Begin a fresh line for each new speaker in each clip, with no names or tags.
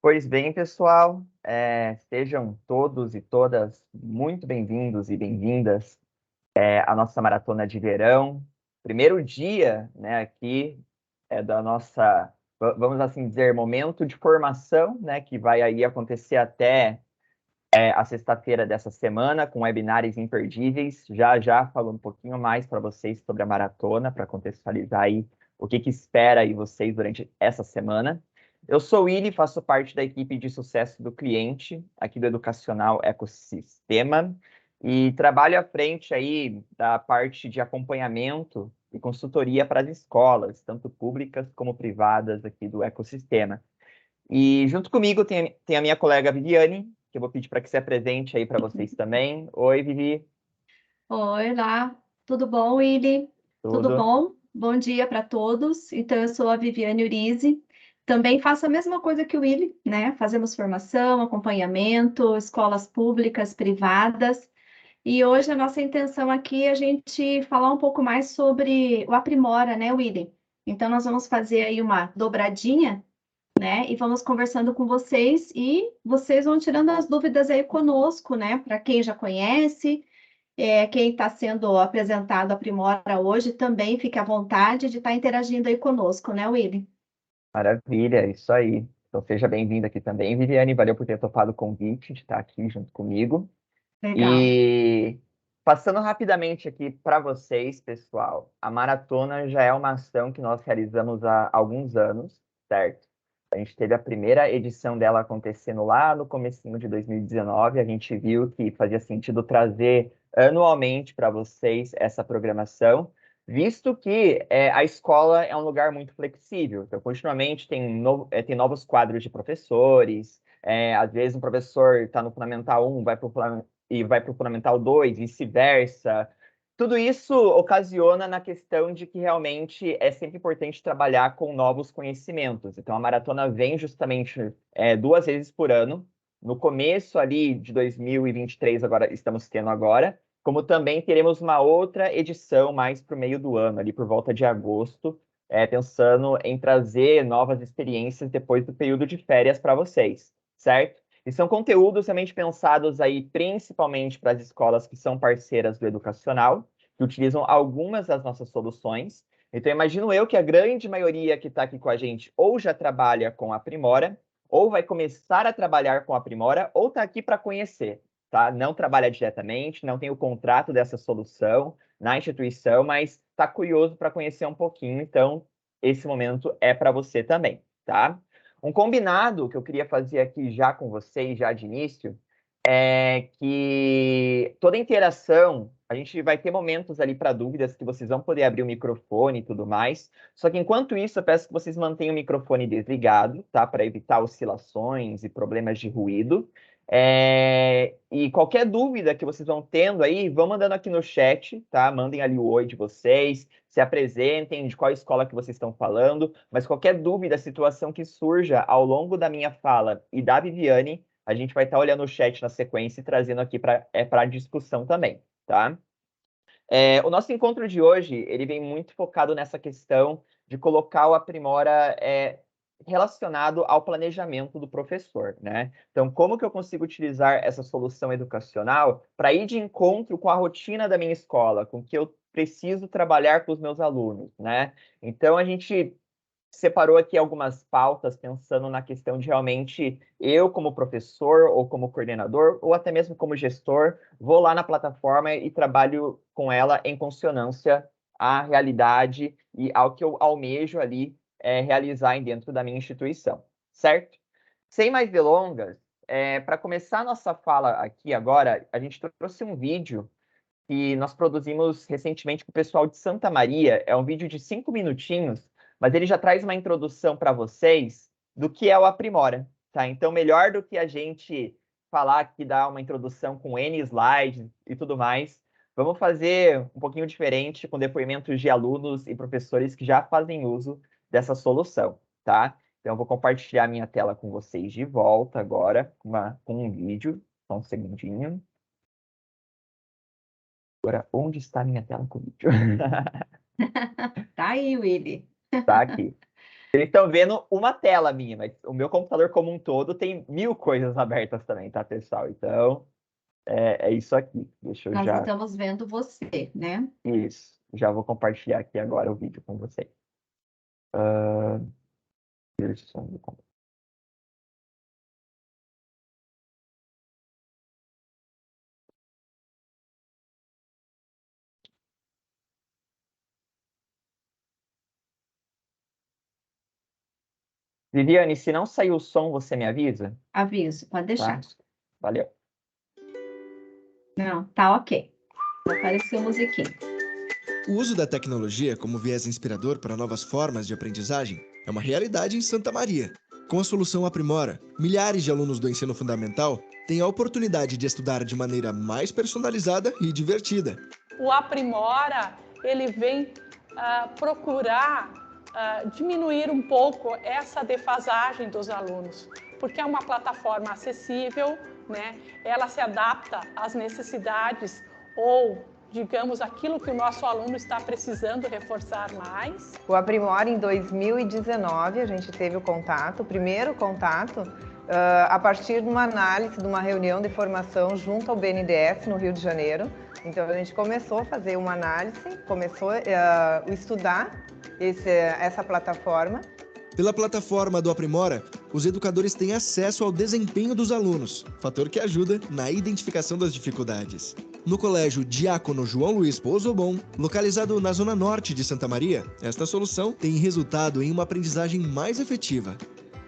Pois bem, pessoal, sejam todos e todas muito bem-vindos e bem-vindas à nossa maratona de verão. Primeiro dia, né, aqui da nossa, vamos assim dizer, momento de formação, né, que vai aí acontecer até a sexta-feira dessa semana, com webinários imperdíveis. Já já falando um pouquinho mais para vocês sobre a maratona, para contextualizar aí o que espera aí vocês durante essa semana. Eu sou o Willy, faço parte da equipe de sucesso do cliente aqui do Educacional Ecossistema e trabalho à frente aí da parte de acompanhamento e consultoria para as escolas, tanto públicas como privadas aqui do ecossistema. E junto comigo tem a minha colega Viviane, que eu vou pedir para que se apresente aí para vocês também. Oi, Vivi,
Oi, lá, tudo bom, Willy? Tudo
tudo?
bom? Bom dia para todos. Então, eu sou a Viviane Urize. Também faço a mesma coisa que o Willy, né? Fazemos formação, acompanhamento, escolas públicas, privadas. E hoje a nossa intenção aqui é a gente falar um pouco mais sobre o Aprimora, né, Willy? Então, nós vamos fazer aí uma dobradinha, né? E vamos conversando com vocês e vocês vão tirando as dúvidas aí conosco, né? Para quem já conhece. Quem está sendo apresentado Aprimora hoje também fique à vontade de estar interagindo aí conosco, né, Willy?
Maravilha, é isso aí. Então seja bem-vinda aqui também, Viviane. Valeu por ter topado o convite de estar aqui junto comigo.
Legal.
E passando rapidamente aqui para vocês, pessoal, a maratona já é uma ação que nós realizamos há alguns anos, certo? A gente teve a primeira edição dela acontecendo lá no comecinho de 2019. A gente viu que fazia sentido trazer anualmente para vocês essa programação, visto que a escola é um lugar muito flexível. Então, continuamente tem novos quadros de professores. Às vezes, um professor está no Fundamental 1, vai para o Fundamental 2, vice-versa. Tudo isso ocasiona na questão de que realmente é sempre importante trabalhar com novos conhecimentos. Então, a maratona vem justamente 2 vezes por ano. No começo ali de 2023, agora estamos tendo agora, como também teremos uma outra edição mais para o meio do ano, ali por volta de agosto, pensando em trazer novas experiências depois do período de férias para vocês, certo? E são conteúdos realmente pensados aí principalmente para as escolas que são parceiras do educacional, que utilizam algumas das nossas soluções. Então, imagino eu que a grande maioria que está aqui com a gente ou já trabalha com a Primora, ou vai começar a trabalhar com a Primora, ou está aqui para conhecer, tá? Não trabalha diretamente, não tem o contrato dessa solução na instituição, mas está curioso para conhecer um pouquinho, então esse momento é para você também, tá? Um combinado que eu queria fazer aqui já com vocês, já de início, é que toda interação, a gente vai ter momentos ali para dúvidas que vocês vão poder abrir o microfone e tudo mais. Só que enquanto isso, eu peço que vocês mantenham o microfone desligado, tá? Para evitar oscilações e problemas de ruído. E qualquer dúvida que vocês vão tendo aí, vão mandando aqui no chat, tá? Mandem ali o oi de vocês, se apresentem, de qual escola que vocês estão falando, mas qualquer dúvida, situação que surja ao longo da minha fala e da Viviane, a gente vai estar olhando o chat na sequência e trazendo aqui para discussão também, tá? O nosso encontro de hoje, ele vem muito focado nessa questão de colocar o Aprimora relacionado ao planejamento do professor, né? Então, como que eu consigo utilizar essa solução educacional para ir de encontro com a rotina da minha escola, com o que eu preciso trabalhar com os meus alunos, né? Então, a gente separou aqui algumas pautas pensando na questão de realmente eu, como professor ou como coordenador, ou até mesmo como gestor, vou lá na plataforma e trabalho com ela em consonância à realidade e ao que eu almejo ali realizar dentro da minha instituição, certo? Sem mais delongas, para começar a nossa fala aqui agora, a gente trouxe um vídeo que nós produzimos recentemente com o pessoal de Santa Maria. É um vídeo de 5 minutinhos, mas ele já traz uma introdução para vocês do que é o Aprimora, tá? Então, melhor do que a gente falar aqui, dar uma introdução com N slides e tudo mais, vamos fazer um pouquinho diferente com depoimentos de alunos e professores que já fazem uso dessa solução, tá? Então, eu vou compartilhar minha tela com vocês de volta agora, com um vídeo. Só um segundinho. Agora, onde está a minha tela com o vídeo?
Tá aí, Willy.
Tá aqui. Eles estão vendo uma tela minha, mas o meu computador como um todo tem 1000 coisas abertas também, tá, pessoal? Então, é isso aqui. Deixa eu
Nós
já...
estamos vendo você, né?
Isso. Já vou compartilhar aqui agora o vídeo com vocês. Versão do computador. Viviane, se não sair o som, você me avisa?
Aviso, pode
Tá?
deixar.
Valeu.
Não, tá ok. Apareceu musiquinha.
O uso da tecnologia como viés inspirador para novas formas de aprendizagem é uma realidade em Santa Maria. Com a solução Aprimora, milhares de alunos do ensino fundamental têm a oportunidade de estudar de maneira mais personalizada e divertida.
O Aprimora, ele vem procurar diminuir um pouco essa defasagem dos alunos, porque é uma plataforma acessível, né? Ela se adapta às necessidades ou, digamos, aquilo que o nosso aluno está precisando reforçar mais.
O Aprimora, em 2019, a gente teve o primeiro contato, a partir de uma análise, de uma reunião de formação junto ao BNDES, no Rio de Janeiro. Então, a gente começou a fazer uma análise, começou a estudar essa plataforma.
Pela plataforma do Aprimora, os educadores têm acesso ao desempenho dos alunos, fator que ajuda na identificação das dificuldades. No Colégio Diácono João Luiz Pozzobon, localizado na zona norte de Santa Maria, esta solução tem resultado em uma aprendizagem mais efetiva.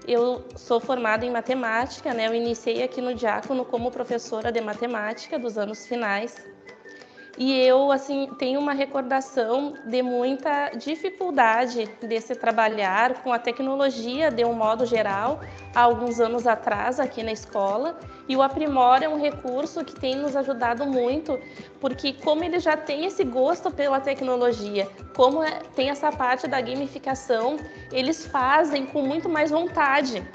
Eu sou formada em matemática, né? Eu iniciei aqui no Diácono como professora de matemática dos anos finais. E eu, assim, tenho uma recordação de muita dificuldade de se trabalhar com a tecnologia de um modo geral, há alguns anos atrás aqui na escola. E o Aprimora é um recurso que tem nos ajudado muito, porque como ele já tem esse gosto pela tecnologia, como tem essa parte da gamificação, eles fazem com muito mais vontade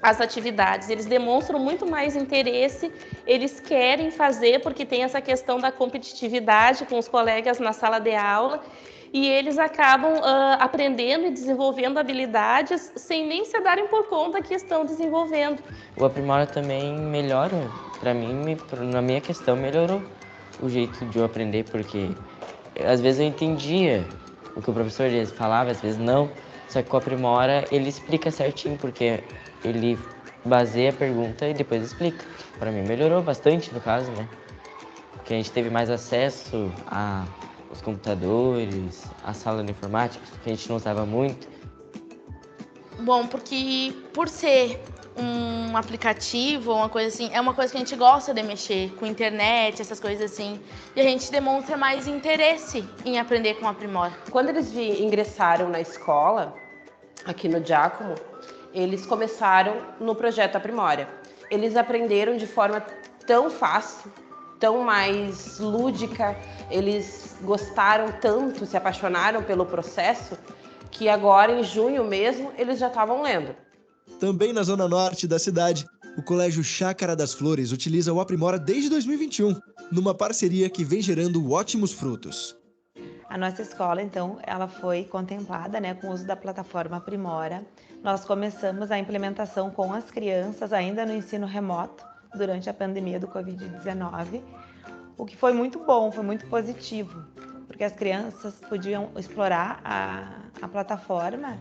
as atividades, eles demonstram muito mais interesse, eles querem fazer porque tem essa questão da competitividade com os colegas na sala de aula e eles acabam aprendendo e desenvolvendo habilidades sem nem se darem por conta que estão desenvolvendo.
O Aprimora também melhora, para mim, na minha questão, melhorou o jeito de eu aprender, porque às vezes eu entendia o que o professor falava, às vezes não, só que com o Aprimora ele explica certinho, porque ele baseia a pergunta e depois explica. Para mim melhorou bastante no caso, né? Porque a gente teve mais acesso aos computadores, à sala de informática, que a gente não usava muito.
Bom, porque por ser um aplicativo, uma coisa assim, é uma coisa que a gente gosta de mexer com internet, essas coisas assim, e a gente demonstra mais interesse em aprender com o Aprimora.
Quando eles ingressaram na escola, aqui no Diácono, eles começaram no projeto Aprimora. Eles aprenderam de forma tão fácil, tão mais lúdica, eles gostaram tanto, se apaixonaram pelo processo, que agora, em junho mesmo, eles já estavam lendo.
Também na zona norte da cidade, o Colégio Chácara das Flores utiliza o Aprimora desde 2021, numa parceria que vem gerando ótimos frutos.
A nossa escola, então, ela foi contemplada, né, com o uso da plataforma Aprimora. Nós começamos a implementação com as crianças ainda no ensino remoto, durante a pandemia do Covid-19, o que foi muito bom, foi muito positivo, porque as crianças podiam explorar a plataforma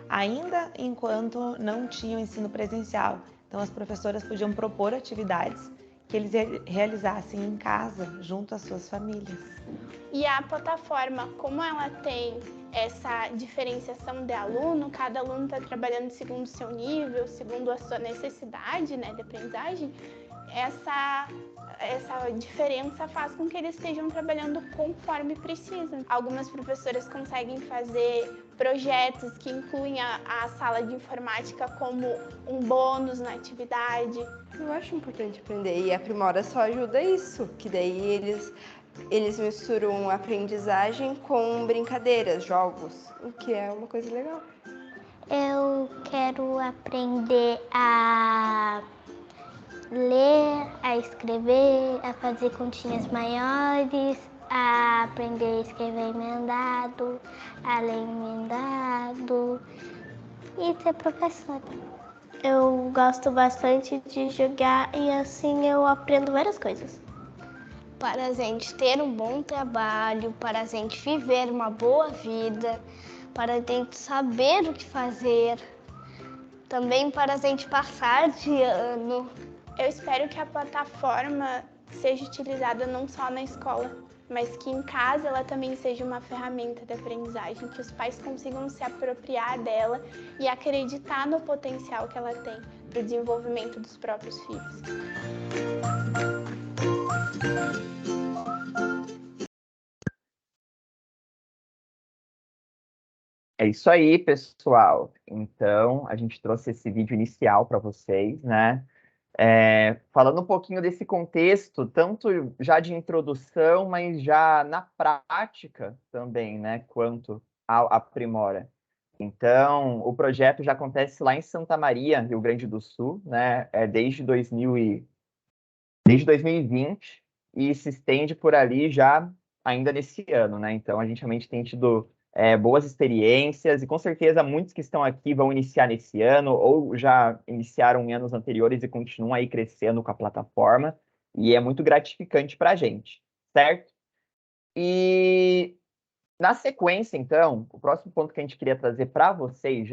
ainda enquanto não tinham ensino presencial. Então, as professoras podiam propor atividades que eles realizassem em casa, junto às suas famílias.
E a plataforma, como ela tem essa diferenciação de aluno, cada aluno está trabalhando segundo o seu nível, segundo a sua necessidade, né, de aprendizagem, essa diferença faz com que eles estejam trabalhando conforme precisam. Algumas professoras conseguem fazer projetos que incluem a sala de informática como um bônus na atividade.
Eu acho importante aprender e a Aprimora só ajuda isso, que daí eles misturam aprendizagem com brincadeiras, jogos, o que é uma coisa legal.
Eu quero aprender a ler, a escrever, a fazer continhas maiores, a aprender a escrever emendado, a ler emendado, e ser professora. Eu gosto bastante de jogar e assim eu aprendo várias coisas.
Para a gente ter um bom trabalho, para a gente viver uma boa vida, para a gente saber o que fazer, também para a gente passar de ano.
Eu espero que a plataforma seja utilizada não só na escola, mas que em casa ela também seja uma ferramenta de aprendizagem, que os pais consigam se apropriar dela e acreditar no potencial que ela tem para o desenvolvimento dos próprios filhos.
É isso aí, pessoal. Então, a gente trouxe esse vídeo inicial para vocês, né? Falando um pouquinho desse contexto, tanto já de introdução, mas já na prática também, né? Quanto ao Aprimora. Então, o projeto já acontece lá em Santa Maria, Rio Grande do Sul, né? Desde 2020 e se estende por ali já ainda nesse ano, né? Então, a gente realmente tem tido boas experiências e com certeza muitos que estão aqui vão iniciar nesse ano ou já iniciaram em anos anteriores e continuam aí crescendo com a plataforma e é muito gratificante para a gente, certo? E na sequência, então, o próximo ponto que a gente queria trazer para vocês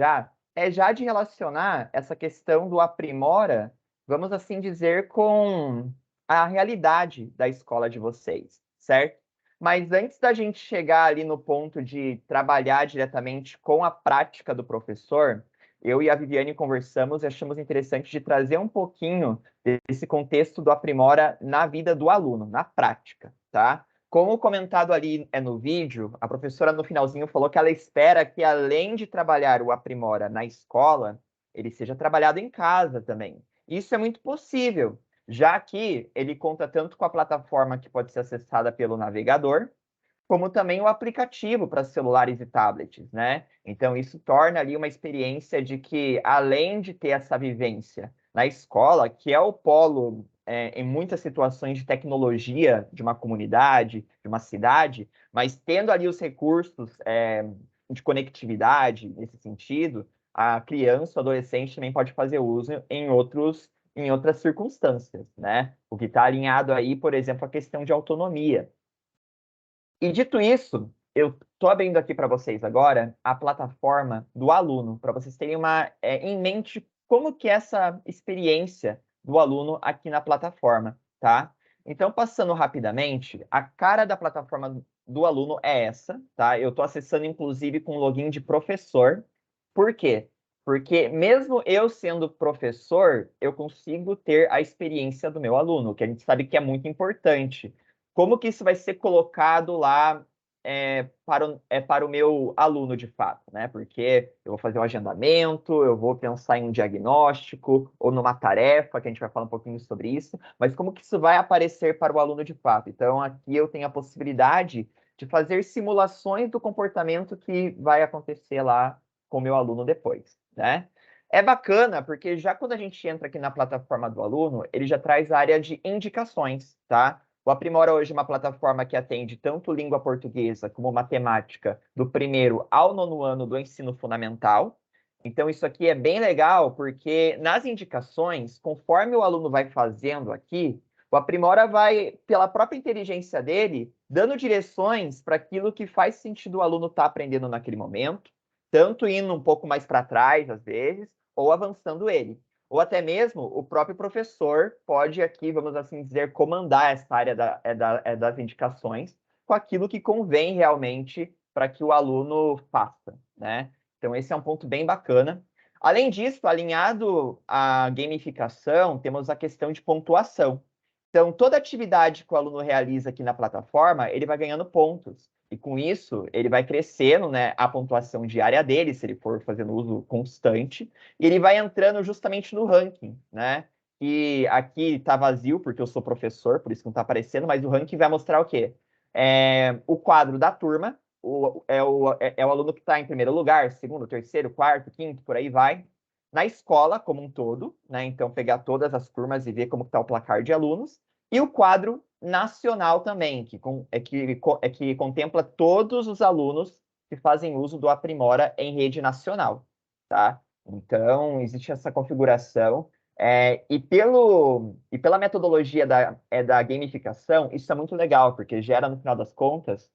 é já de relacionar essa questão do Aprimora, vamos assim dizer, com a realidade da escola de vocês, certo? Mas antes da gente chegar ali no ponto de trabalhar diretamente com a prática do professor, eu e a Viviane conversamos e achamos interessante de trazer um pouquinho desse contexto do Aprimora na vida do aluno, na prática, tá? Como comentado ali no vídeo, a professora no finalzinho falou que ela espera que, além de trabalhar o Aprimora na escola, ele seja trabalhado em casa também. Isso é muito possível, já que ele conta tanto com a plataforma que pode ser acessada pelo navegador, como também o aplicativo para celulares e tablets, né? Então, isso torna ali uma experiência de que, além de ter essa vivência na escola, que é o polo, em muitas situações de tecnologia de uma comunidade, de uma cidade, mas tendo ali os recursos de conectividade, nesse sentido, a criança, o adolescente também pode fazer uso em outras circunstâncias, né? O que está alinhado aí, por exemplo, a questão de autonomia. E dito isso, eu estou abrindo aqui para vocês agora a plataforma do aluno, para vocês terem em mente como que é essa experiência do aluno aqui na plataforma, tá? Então, passando rapidamente, a cara da plataforma do aluno é essa, tá? Eu estou acessando, inclusive, com login de professor. Por quê? Porque mesmo eu sendo professor, eu consigo ter a experiência do meu aluno, que a gente sabe que é muito importante. Como que isso vai ser colocado lá para o meu aluno, de fato, né? Porque eu vou fazer um agendamento, eu vou pensar em um diagnóstico ou numa tarefa, que a gente vai falar um pouquinho sobre isso, mas como que isso vai aparecer para o aluno de fato? Então, aqui eu tenho a possibilidade de fazer simulações do comportamento que vai acontecer lá com o meu aluno depois, né? É bacana, porque já quando a gente entra aqui na plataforma do aluno, ele já traz a área de indicações, tá? O Aprimora hoje é uma plataforma que atende tanto língua portuguesa como matemática do 1º ao 9º ano do ensino fundamental. Então, isso aqui é bem legal, porque nas indicações, conforme o aluno vai fazendo aqui, o Aprimora vai, pela própria inteligência dele, dando direções para aquilo que faz sentido o aluno estar aprendendo naquele momento, tanto indo um pouco mais para trás, às vezes, ou avançando ele. Ou até mesmo o próprio professor pode aqui, vamos assim dizer, comandar essa área das indicações com aquilo que convém realmente para que o aluno faça, né? Então, esse é um ponto bem bacana. Além disso, alinhado à gamificação, temos a questão de pontuação. Então, toda atividade que o aluno realiza aqui na plataforma, ele vai ganhando pontos. E com isso, ele vai crescendo, né, a pontuação diária dele, se ele for fazendo uso constante, e ele vai entrando justamente no ranking, né? E aqui está vazio, porque eu sou professor, por isso que não está aparecendo, mas o ranking vai mostrar o quê? O quadro da turma, o aluno que está em primeiro lugar, segundo, terceiro, quarto, quinto, por aí vai. Na escola como um todo, né? Então, pegar todas as turmas e ver como está o placar de alunos. E o quadro nacional também, que contempla todos os alunos que fazem uso do Aprimora em rede nacional, tá? Então, existe essa configuração. E pela metodologia da gamificação, isso é muito legal, porque gera, no final das contas,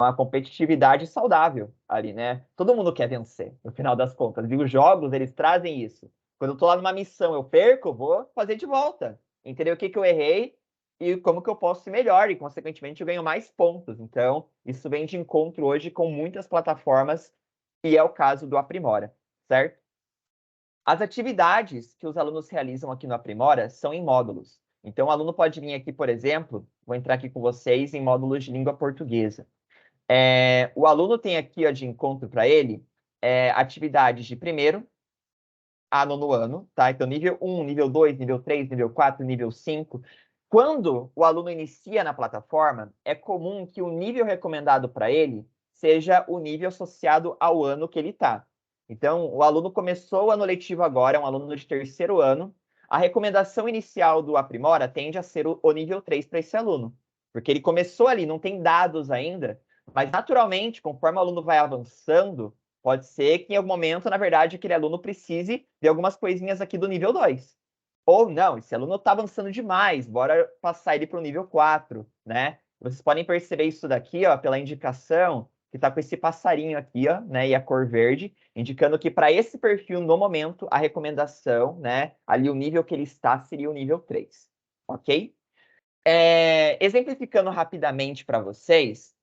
uma competitividade saudável ali, né? Todo mundo quer vencer, no final das contas. E os jogos, eles trazem isso. Quando eu tô lá numa missão, eu perco, eu vou fazer de volta. Entender o que eu errei e como que eu posso ser melhor. E, consequentemente, eu ganho mais pontos. Então, isso vem de encontro hoje com muitas plataformas, e é o caso do Aprimora, certo? As atividades que os alunos realizam aqui no Aprimora são em módulos. Então, o aluno pode vir aqui, por exemplo, vou entrar aqui com vocês em módulos de língua portuguesa. O aluno tem aqui, ó, de encontro para ele, atividades de 1º a 9º ano, tá? Então, nível 1, nível 2, nível 3, nível 4, nível 5. Quando o aluno inicia na plataforma, é comum que o nível recomendado para ele seja o nível associado ao ano que ele está. Então, o aluno começou o ano letivo agora, é um aluno de 3º ano. A recomendação inicial do Aprimora tende a ser o nível 3 para esse aluno, porque ele começou ali, não tem dados ainda, mas naturalmente, conforme o aluno vai avançando, pode ser que em algum momento, na verdade, aquele aluno precise de algumas coisinhas aqui do nível 2. Ou não, esse aluno está avançando demais, bora passar ele para o nível 4, né? Vocês podem perceber isso daqui, ó, pela indicação, que está com esse passarinho aqui, ó, né, e a cor verde, indicando que para esse perfil, no momento, a recomendação, né, ali o nível que ele está seria o nível 3, ok? Exemplificando rapidamente para vocês,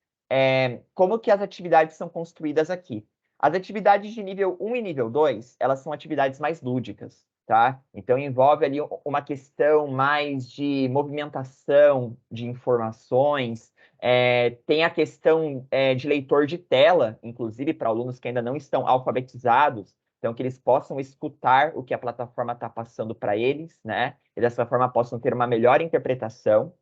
como que as atividades são construídas aqui. As atividades de nível 1 e nível 2, elas são atividades mais lúdicas, tá? Então, envolve ali uma questão mais de movimentação de informações, tem a questão de leitor de tela, inclusive para alunos que ainda não estão alfabetizados, então que eles possam escutar o que a plataforma está passando para eles, né? E dessa forma possam ter uma melhor interpretação.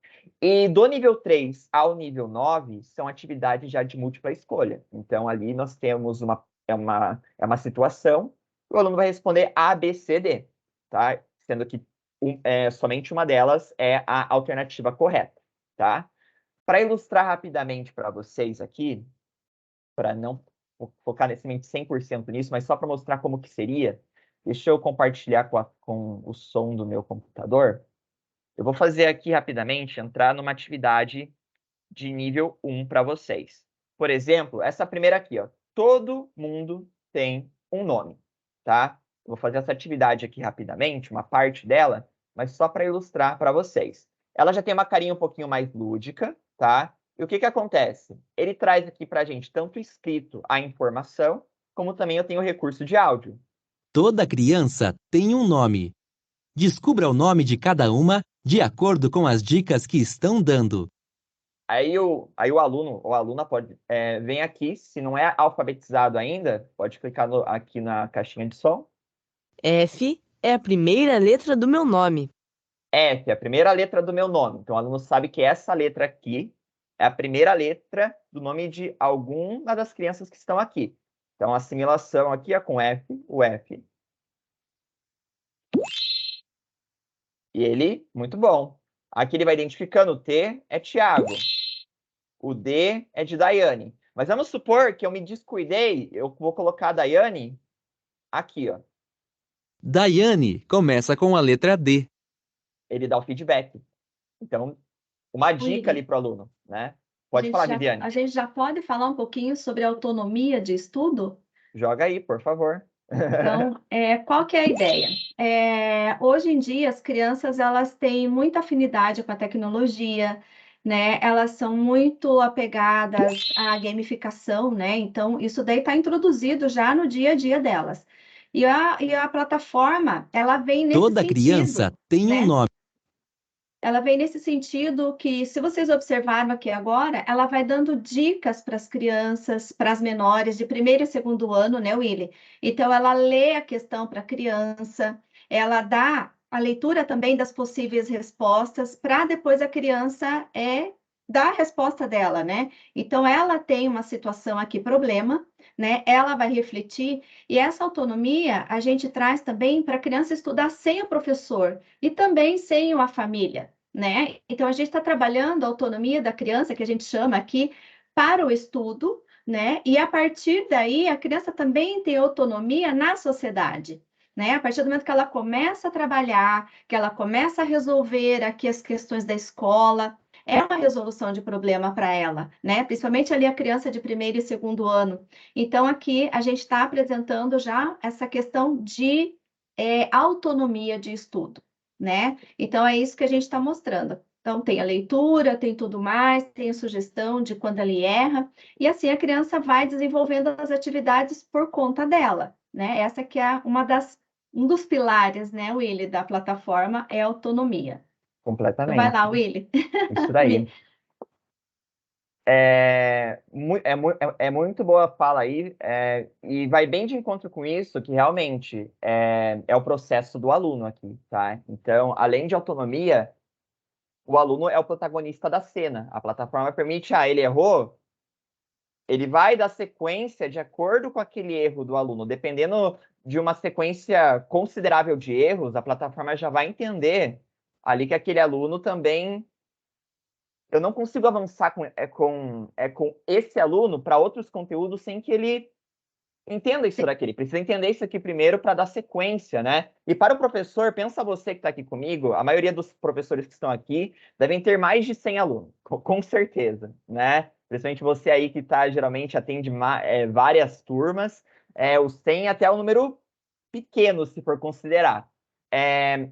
E do nível 3 ao nível 9 são atividades já de múltipla escolha. Então, ali nós temos uma situação, o aluno vai responder A, B, C, D, tá? Sendo que somente uma delas é a alternativa correta, tá? Para ilustrar rapidamente para vocês aqui, para não focar nesse 100% nisso, mas só para mostrar como que seria, deixa eu compartilhar com o som do meu computador. Eu vou fazer aqui rapidamente, entrar numa atividade de nível 1 para vocês. Por exemplo, essa primeira aqui, ó. Todo mundo tem um nome, tá? Eu vou fazer essa atividade aqui rapidamente, uma parte dela, mas só para ilustrar para vocês. Ela já tem uma carinha um pouquinho mais lúdica, tá? E o que que acontece? Ele traz aqui para a gente tanto escrito a informação, como também eu tenho o recurso de áudio.
Toda criança tem um nome. Descubra o nome de cada uma de acordo com as dicas que estão dando.
Aí o aluno ou a aluna pode vem aqui, se não é alfabetizado ainda, pode clicar aqui na caixinha de som.
F é a primeira letra do meu nome.
F é a primeira letra do meu nome. Então o aluno sabe que essa letra aqui é a primeira letra do nome de alguma das crianças que estão aqui. Então a assimilação aqui é com F, o F. E ele, muito bom. Aqui ele vai identificando, o T é Tiago. O D é de Daiane. Mas vamos supor que eu me descuidei, eu vou colocar a Daiane aqui, ó.
Daiane começa com a letra D.
Ele dá o feedback. Então, uma dica ali para o aluno, né? Pode falar, Viviane.
A gente já pode falar um pouquinho sobre autonomia de estudo?
Joga aí, por favor.
Então, qual que é a ideia? Hoje em dia, as crianças elas têm muita afinidade com a tecnologia, né? Elas são muito apegadas à gamificação, né? Então, isso daí está introduzido já no dia a dia delas. E a plataforma, ela vem nesse
Toda
sentido,
criança tem
né?
um nome.
Ela vem nesse sentido que, se vocês observaram aqui agora, ela vai dando dicas para as crianças, para as menores de 1º e 2º ano, né, Willy? Então, ela lê a questão para a criança, ela dá a leitura também das possíveis respostas, para depois a criança dar a resposta dela, né? Então, ela tem uma situação aqui, problema, né? Ela vai refletir, e essa autonomia a gente traz também para a criança estudar sem o professor e também sem a família, né? Então, a gente está trabalhando a autonomia da criança, que a gente chama aqui, para o estudo, né? E a partir daí, a criança também tem autonomia na sociedade. né? A partir do momento que ela começa a trabalhar, que ela começa a resolver aqui as questões da escola, é uma resolução de problema para ela, né? Principalmente ali a criança de primeiro e segundo ano. Então, aqui a gente está apresentando já essa questão de autonomia de estudo, né? Então, é isso que a gente está mostrando. Então, tem a leitura, tem tudo mais, tem a sugestão de quando ele erra, e assim a criança vai desenvolvendo as atividades por conta dela, né? Essa que é um dos pilares, né, Willy, da plataforma é a autonomia. Então,
Completamente.
vai lá, Willy.
Isso daí. É muito boa a fala aí, e vai bem de encontro com isso, que realmente é o processo do aluno aqui, tá? Então, além de autonomia, o aluno é o protagonista da cena. A plataforma permite, ele errou, ele vai dar sequência de acordo com aquele erro do aluno. Dependendo de uma sequência considerável de erros, a plataforma já vai entender ali que aquele aluno também... Eu não consigo avançar com esse aluno para outros conteúdos sem que ele entenda isso daqui. Ele precisa entender isso aqui primeiro para dar sequência, né? E para o professor, pensa você que está aqui comigo, a maioria dos professores que estão aqui devem ter mais de 100 alunos, com certeza, né? Principalmente você aí que geralmente atende várias turmas, o 100 até o número pequeno, se for considerar.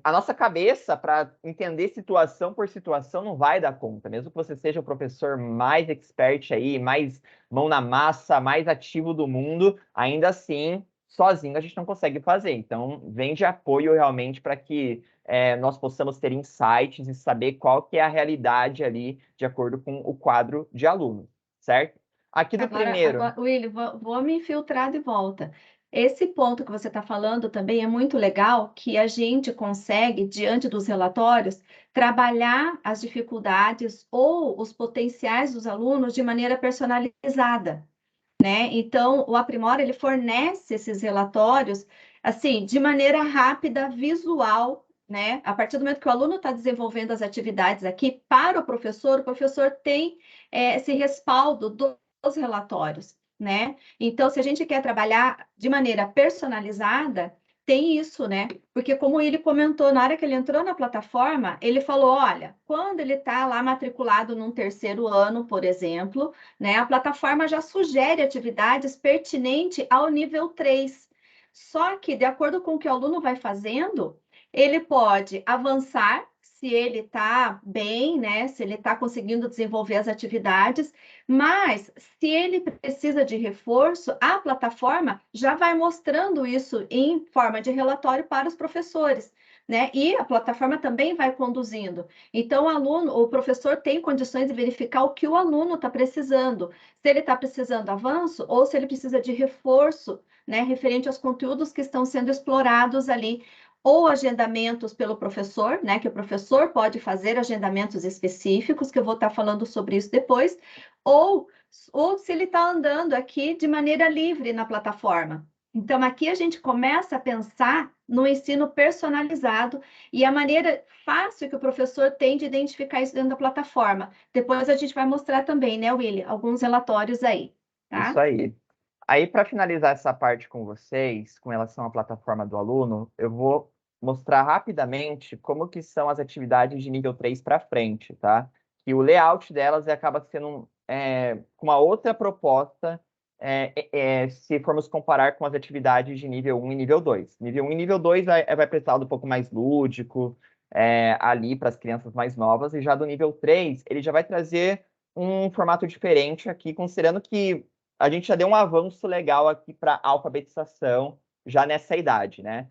A nossa cabeça, para entender situação por situação, não vai dar conta. Mesmo que você seja o professor mais expert aí, mais mão na massa, mais ativo do mundo, ainda assim, sozinho a gente não consegue fazer. Então, vem de apoio realmente para que nós possamos ter insights e saber qual que é a realidade ali, de acordo com o quadro de alunos, certo? Aqui do primeiro...
Agora, Willy, vou me infiltrar de volta. Esse ponto que você está falando também é muito legal, que a gente consegue, diante dos relatórios, trabalhar as dificuldades ou os potenciais dos alunos de maneira personalizada, né? Então, o Aprimora, ele fornece esses relatórios, assim, de maneira rápida, visual, né? A partir do momento que o aluno está desenvolvendo as atividades aqui, para o professor tem esse respaldo dos relatórios, né? Então, se a gente quer trabalhar de maneira personalizada, tem isso, né? Porque como ele comentou, na hora que ele entrou na plataforma, ele falou, olha, quando ele está lá matriculado num terceiro ano, por exemplo, né, a plataforma já sugere atividades pertinentes ao nível 3. Só que, de acordo com o que o aluno vai fazendo, ele pode avançar, se ele está bem, né? Se ele está conseguindo desenvolver as atividades, mas se ele precisa de reforço, a plataforma já vai mostrando isso em forma de relatório para os professores, né? E a plataforma também vai conduzindo. Então, o professor tem condições de verificar o que o aluno está precisando, se ele está precisando de avanço ou se ele precisa de reforço, né? Referente aos conteúdos que estão sendo explorados ali, ou agendamentos pelo professor, né? Que o professor pode fazer agendamentos específicos, que eu vou estar falando sobre isso depois, ou se ele está andando aqui de maneira livre na plataforma. Então, aqui a gente começa a pensar no ensino personalizado e a maneira fácil que o professor tem de identificar isso dentro da plataforma. Depois a gente vai mostrar também, né, Willy, alguns relatórios aí, tá?
Isso aí. Aí, para finalizar essa parte com vocês, com relação à plataforma do aluno, eu vou mostrar rapidamente como que são as atividades de nível 3 para frente, tá? E o layout delas acaba sendo com uma outra proposta, se formos comparar com as atividades de nível 1 e nível 2. Nível 1 e nível 2 vai prestar um pouco mais lúdico, ali para as crianças mais novas, e já do nível 3, ele já vai trazer um formato diferente aqui, considerando que a gente já deu um avanço legal aqui para a alfabetização já nessa idade, né?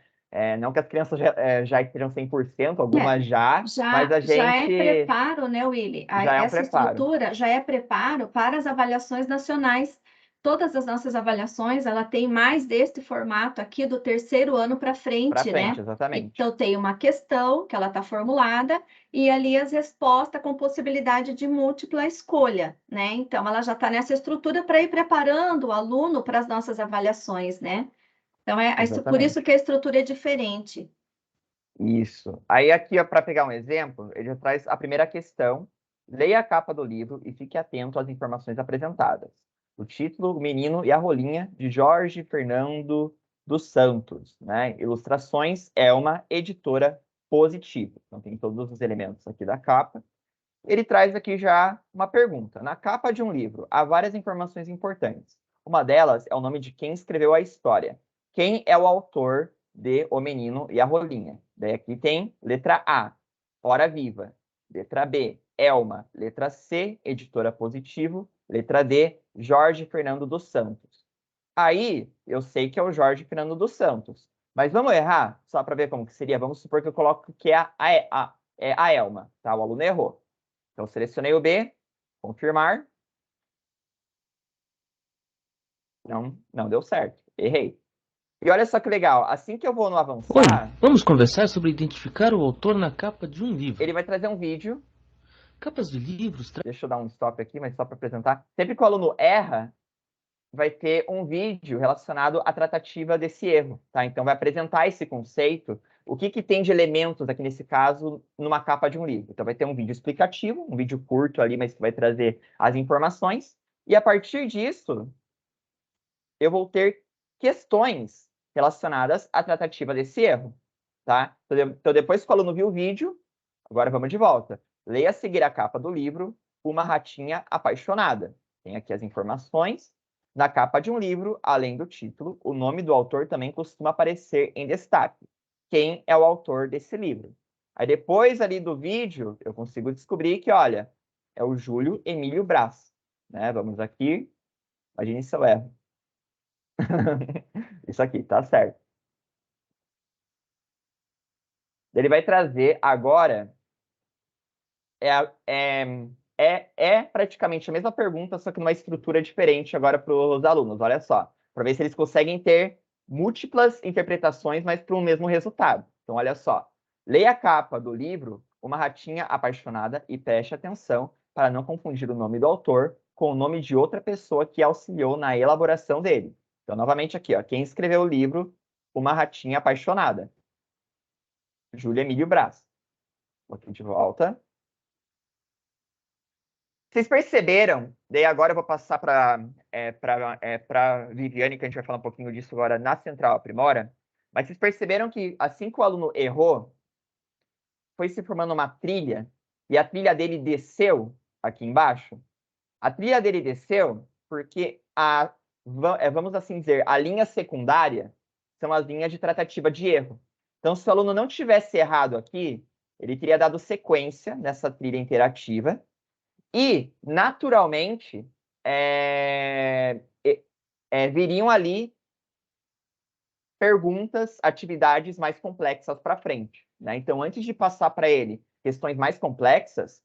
Não que as crianças já estejam 100%, algumas mas a gente...
Já é preparo, né, Willy? Essa estrutura já é preparo para as avaliações nacionais. Todas as nossas avaliações, ela tem mais deste formato aqui do terceiro ano para frente, né?
Exatamente.
Então, tem uma questão que ela está formulada e ali as respostas com possibilidade de múltipla escolha, né? Então, ela já está nessa estrutura para ir preparando o aluno para as nossas avaliações, né? Então, por isso que a estrutura é diferente.
Isso. Aí aqui, para pegar um exemplo, ele já traz a primeira questão. Leia a capa do livro e fique atento às informações apresentadas. O título, o menino e a rolinha, de Jorge Fernando dos Santos, né? Ilustrações é uma editora positiva. Então, tem todos os elementos aqui da capa. Ele traz aqui já uma pergunta. Na capa de um livro, há várias informações importantes. Uma delas é o nome de quem escreveu a história. Quem é o autor de O Menino e a Rolinha? Daí aqui tem letra A, Hora Viva. Letra B, Elma. Letra C, Editora Positivo. Letra D, Jorge Fernando dos Santos. Aí, eu sei que é o Jorge Fernando dos Santos. Mas vamos errar? Só para ver como que seria. Vamos supor que eu coloco que é a Elma. Tá? O aluno errou. Então, selecionei o B. Confirmar. Não deu certo. Errei. E olha só que legal. Assim que eu vou no avançar...
Oi, vamos conversar sobre identificar o autor na capa de um livro.
Ele vai trazer um vídeo.
Capas de livros...
Deixa eu dar um stop aqui, mas só para apresentar. Sempre que o aluno erra, vai ter um vídeo relacionado à tratativa desse erro, tá? Então, vai apresentar esse conceito, o que tem de elementos, aqui nesse caso, numa capa de um livro. Então, vai ter um vídeo explicativo, um vídeo curto ali, mas que vai trazer as informações. E, a partir disso, eu vou ter questões relacionadas à tratativa desse erro, tá? Então, depois que o aluno viu o vídeo, agora vamos de volta. Leia a seguir a capa do livro, Uma Ratinha Apaixonada. Tem aqui as informações. Na capa de um livro, além do título, o nome do autor também costuma aparecer em destaque. Quem é o autor desse livro? Aí depois ali do vídeo, eu consigo descobrir que, olha, é o Júlio Emílio Braz. Né? Vamos aqui. Imagine se eu erro. Isso aqui, tá certo. Ele vai trazer agora... É praticamente a mesma pergunta, só que numa estrutura diferente agora para os alunos. Olha só, para ver se eles conseguem ter múltiplas interpretações, mas para o mesmo resultado. Então, olha só. Leia a capa do livro Uma Ratinha Apaixonada e preste atenção para não confundir o nome do autor com o nome de outra pessoa que auxiliou na elaboração dele. Então, novamente aqui, ó, quem escreveu o livro Uma Ratinha Apaixonada? Júlio Emílio Braz. Vou aqui de volta. Vocês perceberam? Daí agora eu vou passar para Viviane, que a gente vai falar um pouquinho disso agora na Central Aprimora. Mas vocês perceberam que assim que o aluno errou, foi se formando uma trilha, e a trilha dele desceu aqui embaixo? A trilha dele desceu porque, vamos assim dizer, a linha secundária são as linhas de tratativa de erro. Então, se o aluno não tivesse errado aqui, ele teria dado sequência nessa trilha interativa, e, naturalmente, viriam ali perguntas, atividades mais complexas para frente. Né? Então, antes de passar para ele questões mais complexas,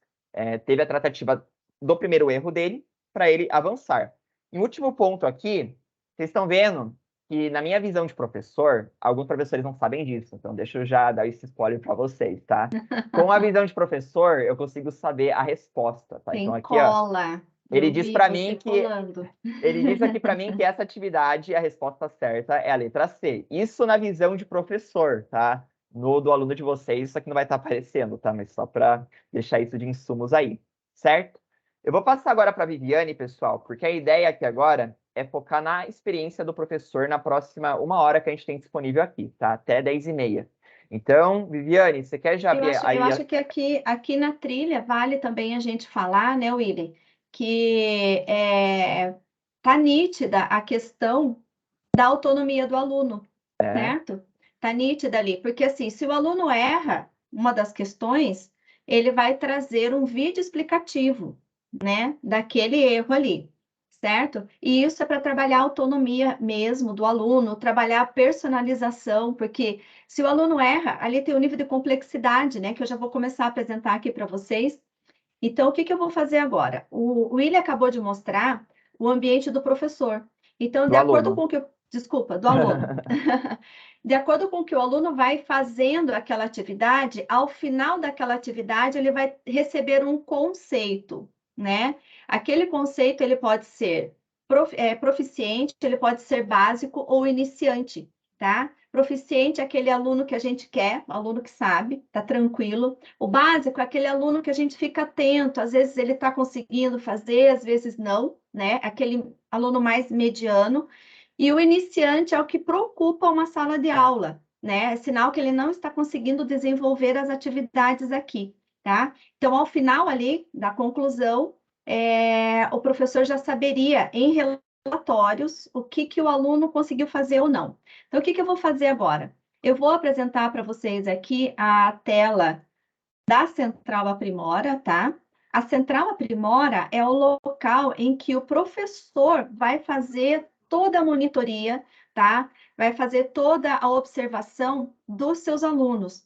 teve a tratativa do primeiro erro dele para ele avançar. E o último ponto aqui, vocês estão vendo que, na minha visão de professor, alguns professores não sabem disso, então deixa eu já dar esse spoiler para vocês, tá? Com a visão de professor, eu consigo saber a resposta, tá?
Tem
então aqui,
cola.
ó, ele diz para mim que
colando.
ele diz aqui para mim que essa atividade, a resposta certa é a letra C. Isso na visão de professor, tá? No do aluno de vocês, isso aqui não vai estar aparecendo, tá? Mas só para deixar isso de insumos aí, certo? Eu vou passar agora para a Viviane, pessoal, porque a ideia aqui agora é focar na experiência do professor na próxima 1 hora que a gente tem disponível aqui, tá? Até 10h30. Então, Viviane, você quer já abrir aí?
Eu acho que aqui na trilha vale também a gente falar, né, Willy, que tá nítida a questão da autonomia do aluno, certo? Tá nítida ali, porque assim, se o aluno erra uma das questões, ele vai trazer um vídeo explicativo, né, daquele erro ali. Certo? E isso é para trabalhar a autonomia mesmo do aluno, trabalhar a personalização, porque se o aluno erra, ali tem um nível de complexidade, né? Que eu já vou começar a apresentar aqui para vocês. Então, o que eu vou fazer agora? O Willy acabou de mostrar o ambiente do professor. Então, de acordo com o que... Desculpa, do aluno. De acordo com o que o aluno vai fazendo aquela atividade, ao final daquela atividade, ele vai receber um conceito, né? Aquele conceito, ele pode ser proficiente, ele pode ser básico ou iniciante, tá? Proficiente é aquele aluno que a gente quer, aluno que sabe, tá tranquilo. O básico é aquele aluno que a gente fica atento, às vezes ele tá conseguindo fazer, às vezes não, né? Aquele aluno mais mediano. E o iniciante é o que preocupa uma sala de aula, né? É sinal que ele não está conseguindo desenvolver as atividades aqui, tá? Então, ao final ali da conclusão, o professor já saberia, em relatórios, o que o aluno conseguiu fazer ou não. Então, o que eu vou fazer agora? Eu vou apresentar para vocês aqui a tela da Central Aprimora, tá? A Central Aprimora é o local em que o professor vai fazer toda a monitoria, tá? Vai fazer toda a observação dos seus alunos.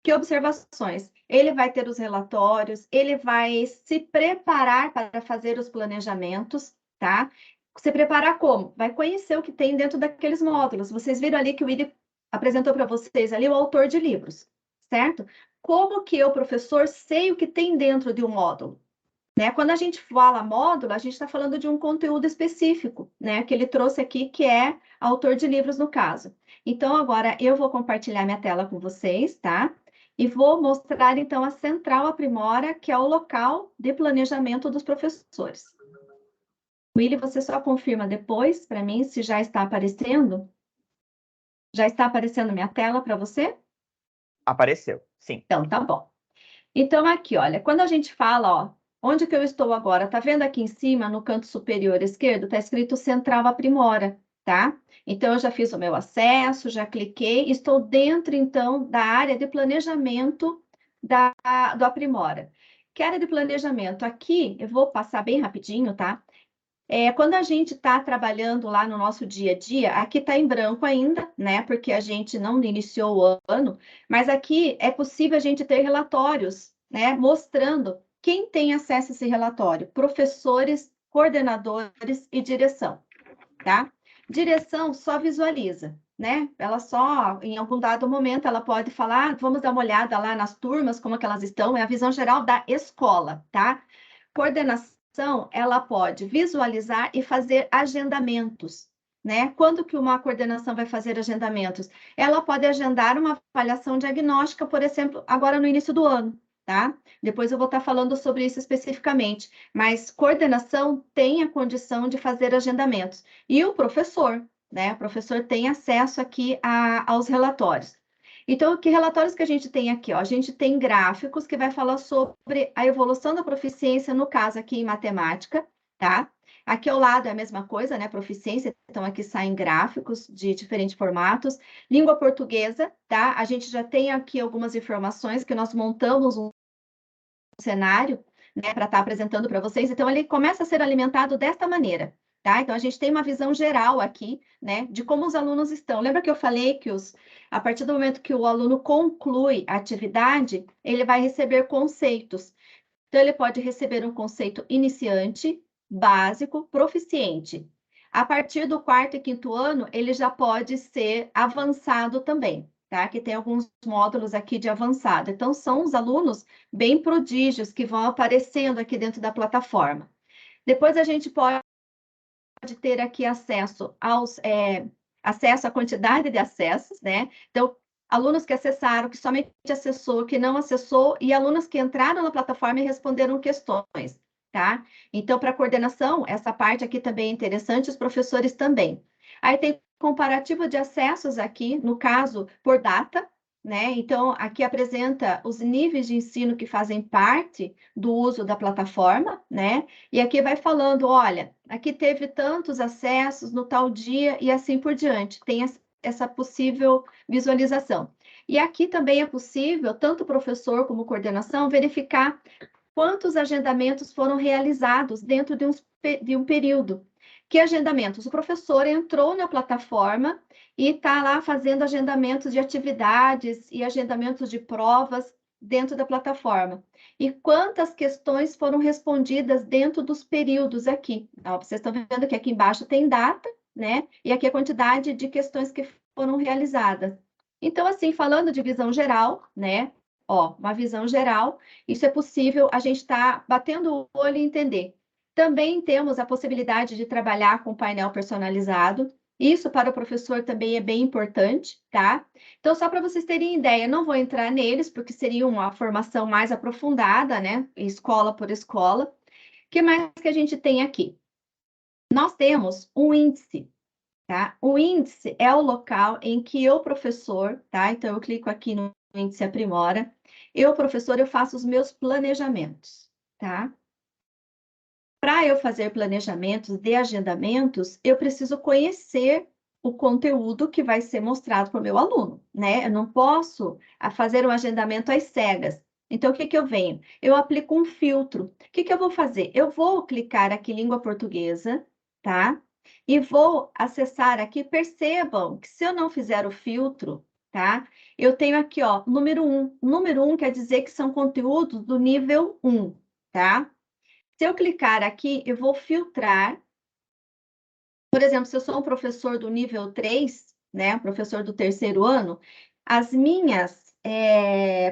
Que observações? Ele vai ter os relatórios, ele vai se preparar para fazer os planejamentos, tá? Se preparar como? Vai conhecer o que tem dentro daqueles módulos. Vocês viram ali que o Willi apresentou para vocês ali o autor de livros, certo? Como que eu, professor, sei o que tem dentro de um módulo? Né? Quando a gente fala módulo, a gente está falando de um conteúdo específico, né? Que ele trouxe aqui, que é autor de livros, no caso. Então, agora eu vou compartilhar minha tela com vocês, tá? E vou mostrar, então, a Central Aprimora, que é o local de planejamento dos professores. Willi, você só confirma depois, para mim, se já está aparecendo? Já está aparecendo minha tela para você?
Apareceu, sim.
Então, tá bom. Então, aqui, olha, quando a gente fala, ó, onde que eu estou agora? Tá vendo aqui em cima, no canto superior esquerdo, tá escrito Central Aprimora, tá? Então, eu já fiz o meu acesso, já cliquei, estou dentro, então, da área de planejamento do Aprimora. Que área de planejamento? Aqui, eu vou passar bem rapidinho, tá? Quando a gente está trabalhando lá no nosso dia a dia, aqui está em branco ainda, né? Porque a gente não iniciou o ano, mas aqui é possível a gente ter relatórios, né? Mostrando quem tem acesso a esse relatório: professores, coordenadores e direção, tá? Direção só visualiza, né? Ela só, em algum dado momento, ela pode falar, vamos dar uma olhada lá nas turmas, como é que elas estão, é a visão geral da escola, tá? Coordenação, ela pode visualizar e fazer agendamentos, né? Quando que uma coordenação vai fazer agendamentos? Ela pode agendar uma avaliação diagnóstica, por exemplo, agora no início do ano, tá? Depois eu vou estar falando sobre isso especificamente, mas coordenação tem a condição de fazer agendamentos. E o professor, né? O professor tem acesso aqui aos relatórios. Então, que relatórios que a gente tem aqui? Ó? A gente tem gráficos que vai falar sobre a evolução da proficiência, no caso aqui em matemática, tá? Aqui ao lado é a mesma coisa, né? Proficiência, então aqui saem gráficos de diferentes formatos. Língua portuguesa, tá? A gente já tem aqui algumas informações que nós montamos um cenário, né, para estar apresentando para vocês. Então, ele começa a ser alimentado desta maneira. Tá? Então, a gente tem uma visão geral aqui, né, de como os alunos estão. Lembra que eu falei que a partir do momento que o aluno conclui a atividade, ele vai receber conceitos. Então, ele pode receber um conceito iniciante, básico, proficiente. A partir do 4º e 5º ano, ele já pode ser avançado também, tá? Que tem alguns módulos aqui de avançado. Então, são os alunos bem prodígios que vão aparecendo aqui dentro da plataforma. Depois, a gente pode ter aqui acesso à quantidade de acessos, né? Então, alunos que acessaram, que somente acessou, que não acessou, e alunos que entraram na plataforma e responderam questões, tá? Então, para coordenação, essa parte aqui também é interessante, os professores também. Aí tem comparativo de acessos aqui, no caso, por data, né? Então, aqui apresenta os níveis de ensino que fazem parte do uso da plataforma, né? E aqui vai falando, olha, aqui teve tantos acessos no tal dia e assim por diante. Tem essa possível visualização. E aqui também é possível, tanto o professor como coordenação, verificar quantos agendamentos foram realizados dentro de um período. Que agendamentos? O professor entrou na plataforma e está lá fazendo agendamentos de atividades e agendamentos de provas dentro da plataforma. E quantas questões foram respondidas dentro dos períodos aqui? Ó, vocês estão vendo que aqui embaixo tem data, né? E aqui a quantidade de questões que foram realizadas. Então, assim, falando de visão geral, né? Ó, uma visão geral, isso é possível a gente estar batendo o olho e entender. Também temos a possibilidade de trabalhar com painel personalizado. Isso para o professor também é bem importante, tá? Então, só para vocês terem ideia, não vou entrar neles, porque seria uma formação mais aprofundada, né? Escola por escola. O que mais que a gente tem aqui? Nós temos um índice. tá? O índice é o local em que eu, professor, tá? Então, eu clico aqui no índice Aprimora. Eu, professor, eu faço os meus planejamentos, tá? Para eu fazer planejamentos de agendamentos, eu preciso conhecer o conteúdo que vai ser mostrado para o meu aluno, né? Eu não posso fazer um agendamento às cegas. Então, o que que eu venho? Eu aplico um filtro. O que que eu vou fazer? Eu vou clicar aqui língua portuguesa, tá? E vou acessar aqui. Percebam que se eu não fizer o filtro, tá? Eu tenho aqui, ó, número 1. Número 1 quer dizer que são conteúdos do nível 1, tá? Se eu clicar aqui, eu vou filtrar. Por exemplo, se eu sou um professor do nível 3, né, professor do terceiro ano, as minhas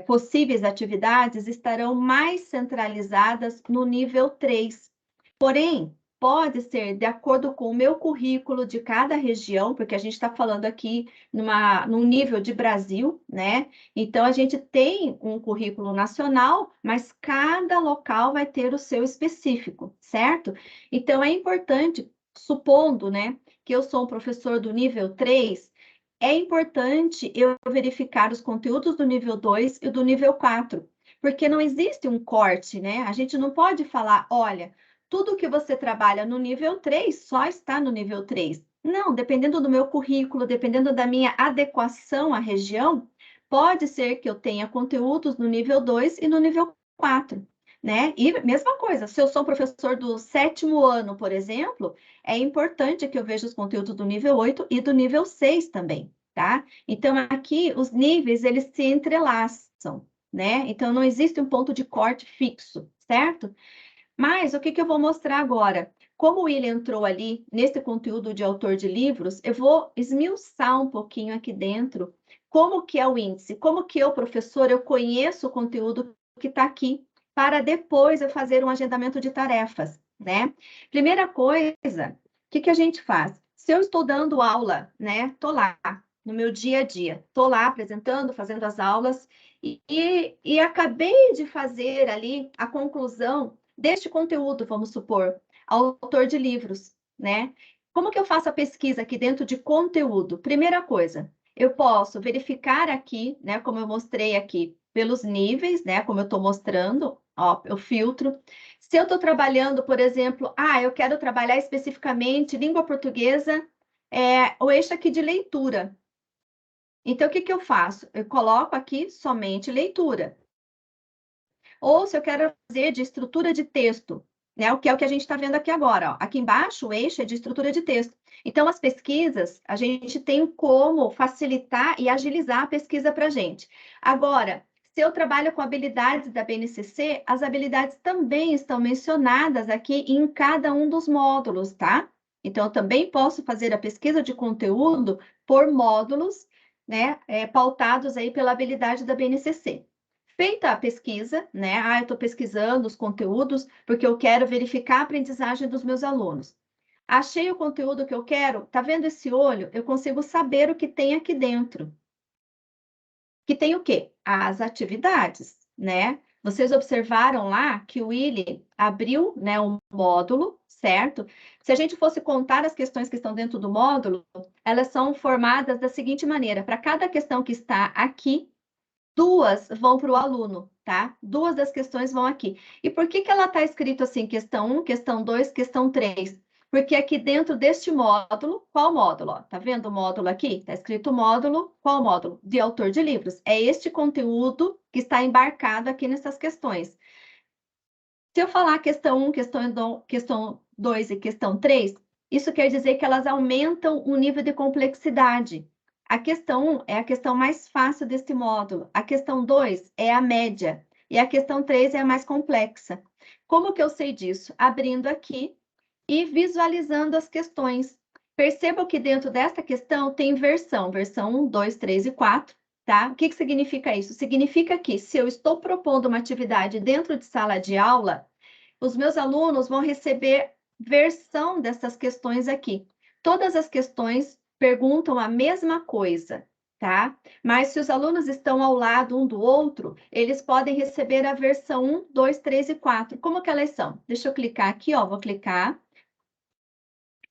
possíveis atividades estarão mais centralizadas no nível 3. Porém, pode ser de acordo com o meu currículo de cada região, porque a gente está falando aqui num nível de Brasil, né? Então, a gente tem um currículo nacional, mas cada local vai ter o seu específico, certo? Então, é importante, supondo, né, que eu sou um professor do nível 3, é importante eu verificar os conteúdos do nível 2 e do nível 4, porque não existe um corte, né? A gente não pode falar, olha, tudo que você trabalha no nível 3 só está no nível 3. Não, dependendo do meu currículo, dependendo da minha adequação à região, pode ser que eu tenha conteúdos no nível 2 e no nível 4, né? E mesma coisa, se eu sou um professor do 7º ano, por exemplo, é importante que eu veja os conteúdos do nível 8 e do nível 6 também, tá? Então, aqui, os níveis, eles se entrelaçam, né? Então, não existe um ponto de corte fixo, certo? Mas o que que eu vou mostrar agora? Como ele entrou ali nesse conteúdo de autor de livros, eu vou esmiuçar um pouquinho aqui dentro como que é o índice, como que eu, professor, eu conheço o conteúdo que está aqui, para depois eu fazer um agendamento de tarefas, né? Primeira coisa, o que que a gente faz? Se eu estou dando aula, né? Estou lá no meu dia a dia, estou lá apresentando, fazendo as aulas e acabei de fazer ali a conclusão deste conteúdo, vamos supor, autor de livros, né? Como que eu faço a pesquisa aqui dentro de conteúdo? Primeira coisa, eu posso verificar aqui, né, como eu mostrei aqui, pelos níveis, né, como eu estou mostrando, ó, eu filtro. Se eu estou trabalhando, por exemplo, eu quero trabalhar especificamente língua portuguesa, o eixo aqui de leitura. Então, o que que eu faço? Eu coloco aqui somente leitura. Ou se eu quero fazer de estrutura de texto, né? O que é o que a gente está vendo aqui agora, ó. Aqui embaixo, o eixo é de estrutura de texto. Então, as pesquisas, a gente tem como facilitar e agilizar a pesquisa para a gente. Agora, se eu trabalho com habilidades da BNCC, as habilidades também estão mencionadas aqui em cada um dos módulos, tá? Então, eu também posso fazer a pesquisa de conteúdo por módulos, né? Pautados aí pela habilidade da BNCC. Feita a pesquisa, né? Eu estou pesquisando os conteúdos porque eu quero verificar a aprendizagem dos meus alunos. Achei o conteúdo que eu quero, tá vendo esse olho? Eu consigo saber o que tem aqui dentro. Que tem o quê? As atividades, né? Vocês observaram lá que o Willy abriu, né, um módulo, certo? Se a gente fosse contar as questões que estão dentro do módulo, elas são formadas da seguinte maneira: para cada questão que está aqui, 2 vão para o aluno, tá? 2 das questões vão aqui. E por que que ela está escrito assim, questão 1, questão 2, questão 3? Porque aqui dentro deste módulo, qual módulo? Ó, tá vendo o módulo aqui? Está escrito módulo, qual módulo? De autor de livros. É este conteúdo que está embarcado aqui nessas questões. Se eu falar questão 1, questão 2 e questão 3, isso quer dizer que elas aumentam o nível de complexidade. A questão 1 é a questão mais fácil deste módulo. A questão 2 é a média. E a questão 3 é a mais complexa. Como que eu sei disso? Abrindo aqui e visualizando as questões. Percebam que dentro desta questão tem versão 1, 2, 3 e 4, tá? O que que significa isso? Significa que se eu estou propondo uma atividade dentro de sala de aula, os meus alunos vão receber versão dessas questões aqui. Todas as questões perguntam a mesma coisa, tá? Mas se os alunos estão ao lado um do outro, eles podem receber a versão 1, 2, 3 e 4. Como que elas são? Deixa eu clicar aqui, ó, vou clicar.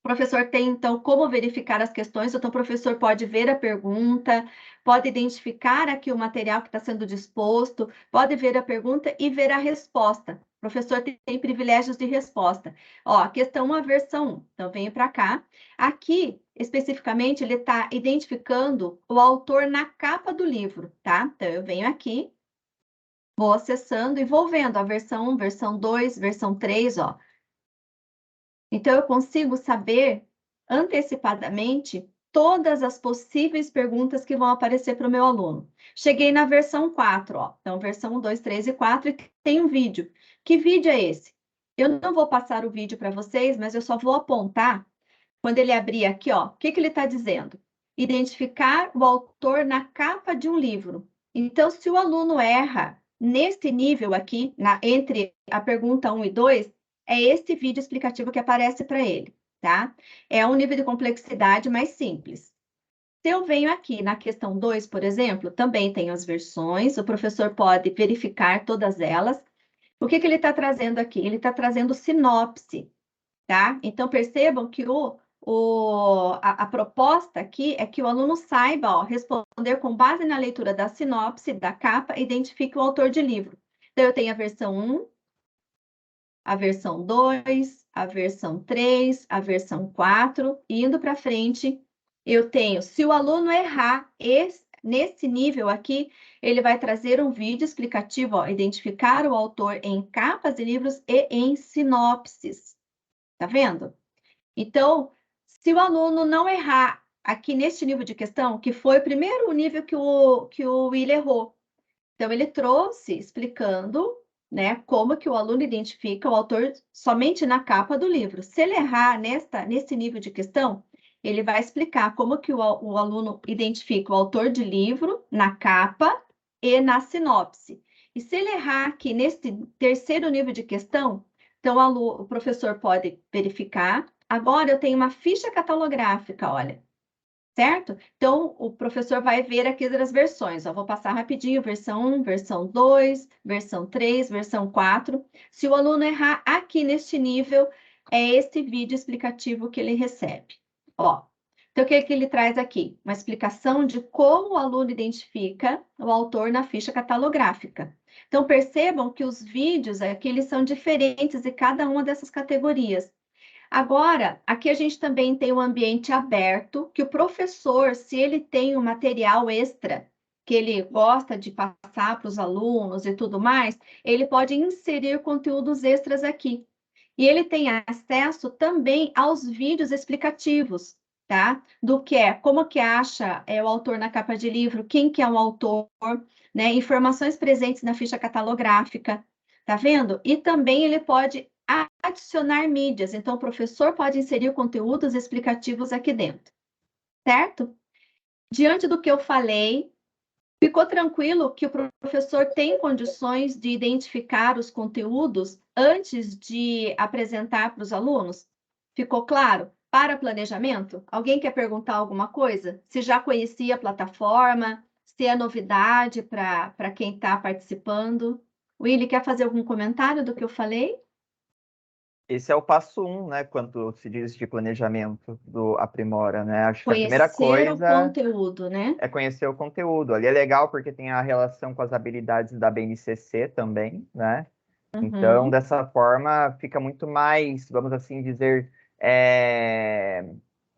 professor tem, então, como verificar as questões. Então, o professor pode ver a pergunta, pode identificar aqui o material que está sendo disposto, pode ver a pergunta e ver a resposta. O professor tem privilégios de resposta. Ó, a questão 1, a versão 1. Então, venho para cá. Aqui, especificamente, ele está identificando o autor na capa do livro, tá? Então, eu venho aqui, vou acessando e vou vendo a versão 1, versão 2, versão 3, ó. Então, eu consigo saber antecipadamente todas as possíveis perguntas que vão aparecer para o meu aluno. Cheguei na versão 4, ó. Então, versão 1, 2, 3 e 4, e tem um vídeo. Que vídeo é esse? Eu não vou passar o vídeo para vocês, mas eu só vou apontar, quando ele abrir aqui, ó, o que ele está dizendo? Identificar o autor na capa de um livro. Então, se o aluno erra neste nível aqui, entre a pergunta 1 e 2, é este vídeo explicativo que aparece para ele, tá? É um nível de complexidade mais simples. Se eu venho aqui na questão 2, por exemplo, também tem as versões, o professor pode verificar todas elas. O que ele está trazendo aqui? Ele está trazendo sinopse, tá? Então, percebam que a proposta aqui é que o aluno saiba, ó, responder com base na leitura da sinopse, da capa, identifique o autor de livro. Então, eu tenho a versão 1, a versão 2, a versão 3, a versão 4, e indo para frente, eu tenho, se o aluno errar nesse nível aqui, ele vai trazer um vídeo explicativo, ó, identificar o autor em capas de livros e em sinopses. Tá vendo? Então, se o aluno não errar aqui neste nível de questão, que foi o primeiro nível que o Will errou, então ele trouxe explicando, né, como que o aluno identifica o autor somente na capa do livro. Se ele errar nesse nível de questão, ele vai explicar como que o aluno identifica o autor de livro na capa e na sinopse. E se ele errar aqui nesse terceiro nível de questão, então o professor pode verificar. Agora eu tenho uma ficha catalográfica, olha. Certo? Então, o professor vai ver aqui as versões. Ó, vou passar rapidinho, versão 1, versão 2, versão 3, versão 4. Se o aluno errar aqui neste nível, é esse vídeo explicativo que ele recebe. Ó, então, o que ele traz aqui? Uma explicação de como o aluno identifica o autor na ficha catalográfica. Então, percebam que os vídeos aqui, eles são diferentes em cada uma dessas categorias. Agora, aqui a gente também tem um ambiente aberto, que o professor, se ele tem um material extra, que ele gosta de passar para os alunos e tudo mais, ele pode inserir conteúdos extras aqui. E ele tem acesso também aos vídeos explicativos, tá? Do que é, como que acha o autor na capa de livro, quem que é o autor, né? Informações presentes na ficha catalográfica, tá vendo? E também ele pode adicionar mídias, então o professor pode inserir conteúdos explicativos aqui dentro, certo? Diante do que eu falei, ficou tranquilo que o professor tem condições de identificar os conteúdos antes de apresentar para os alunos? Ficou claro? Para planejamento? Alguém quer perguntar alguma coisa? Se já conhecia a plataforma, se é novidade para quem está participando? Willy, quer fazer algum comentário do que eu falei?
Esse é o passo 1, né, quando se diz de planejamento do Aprimora, né? Acho que a primeira
Conhecer
coisa
o conteúdo, né?
é conhecer o conteúdo. Ali é legal porque tem a relação com as habilidades da BNCC também, né? Então, dessa forma, fica muito mais, vamos assim dizer,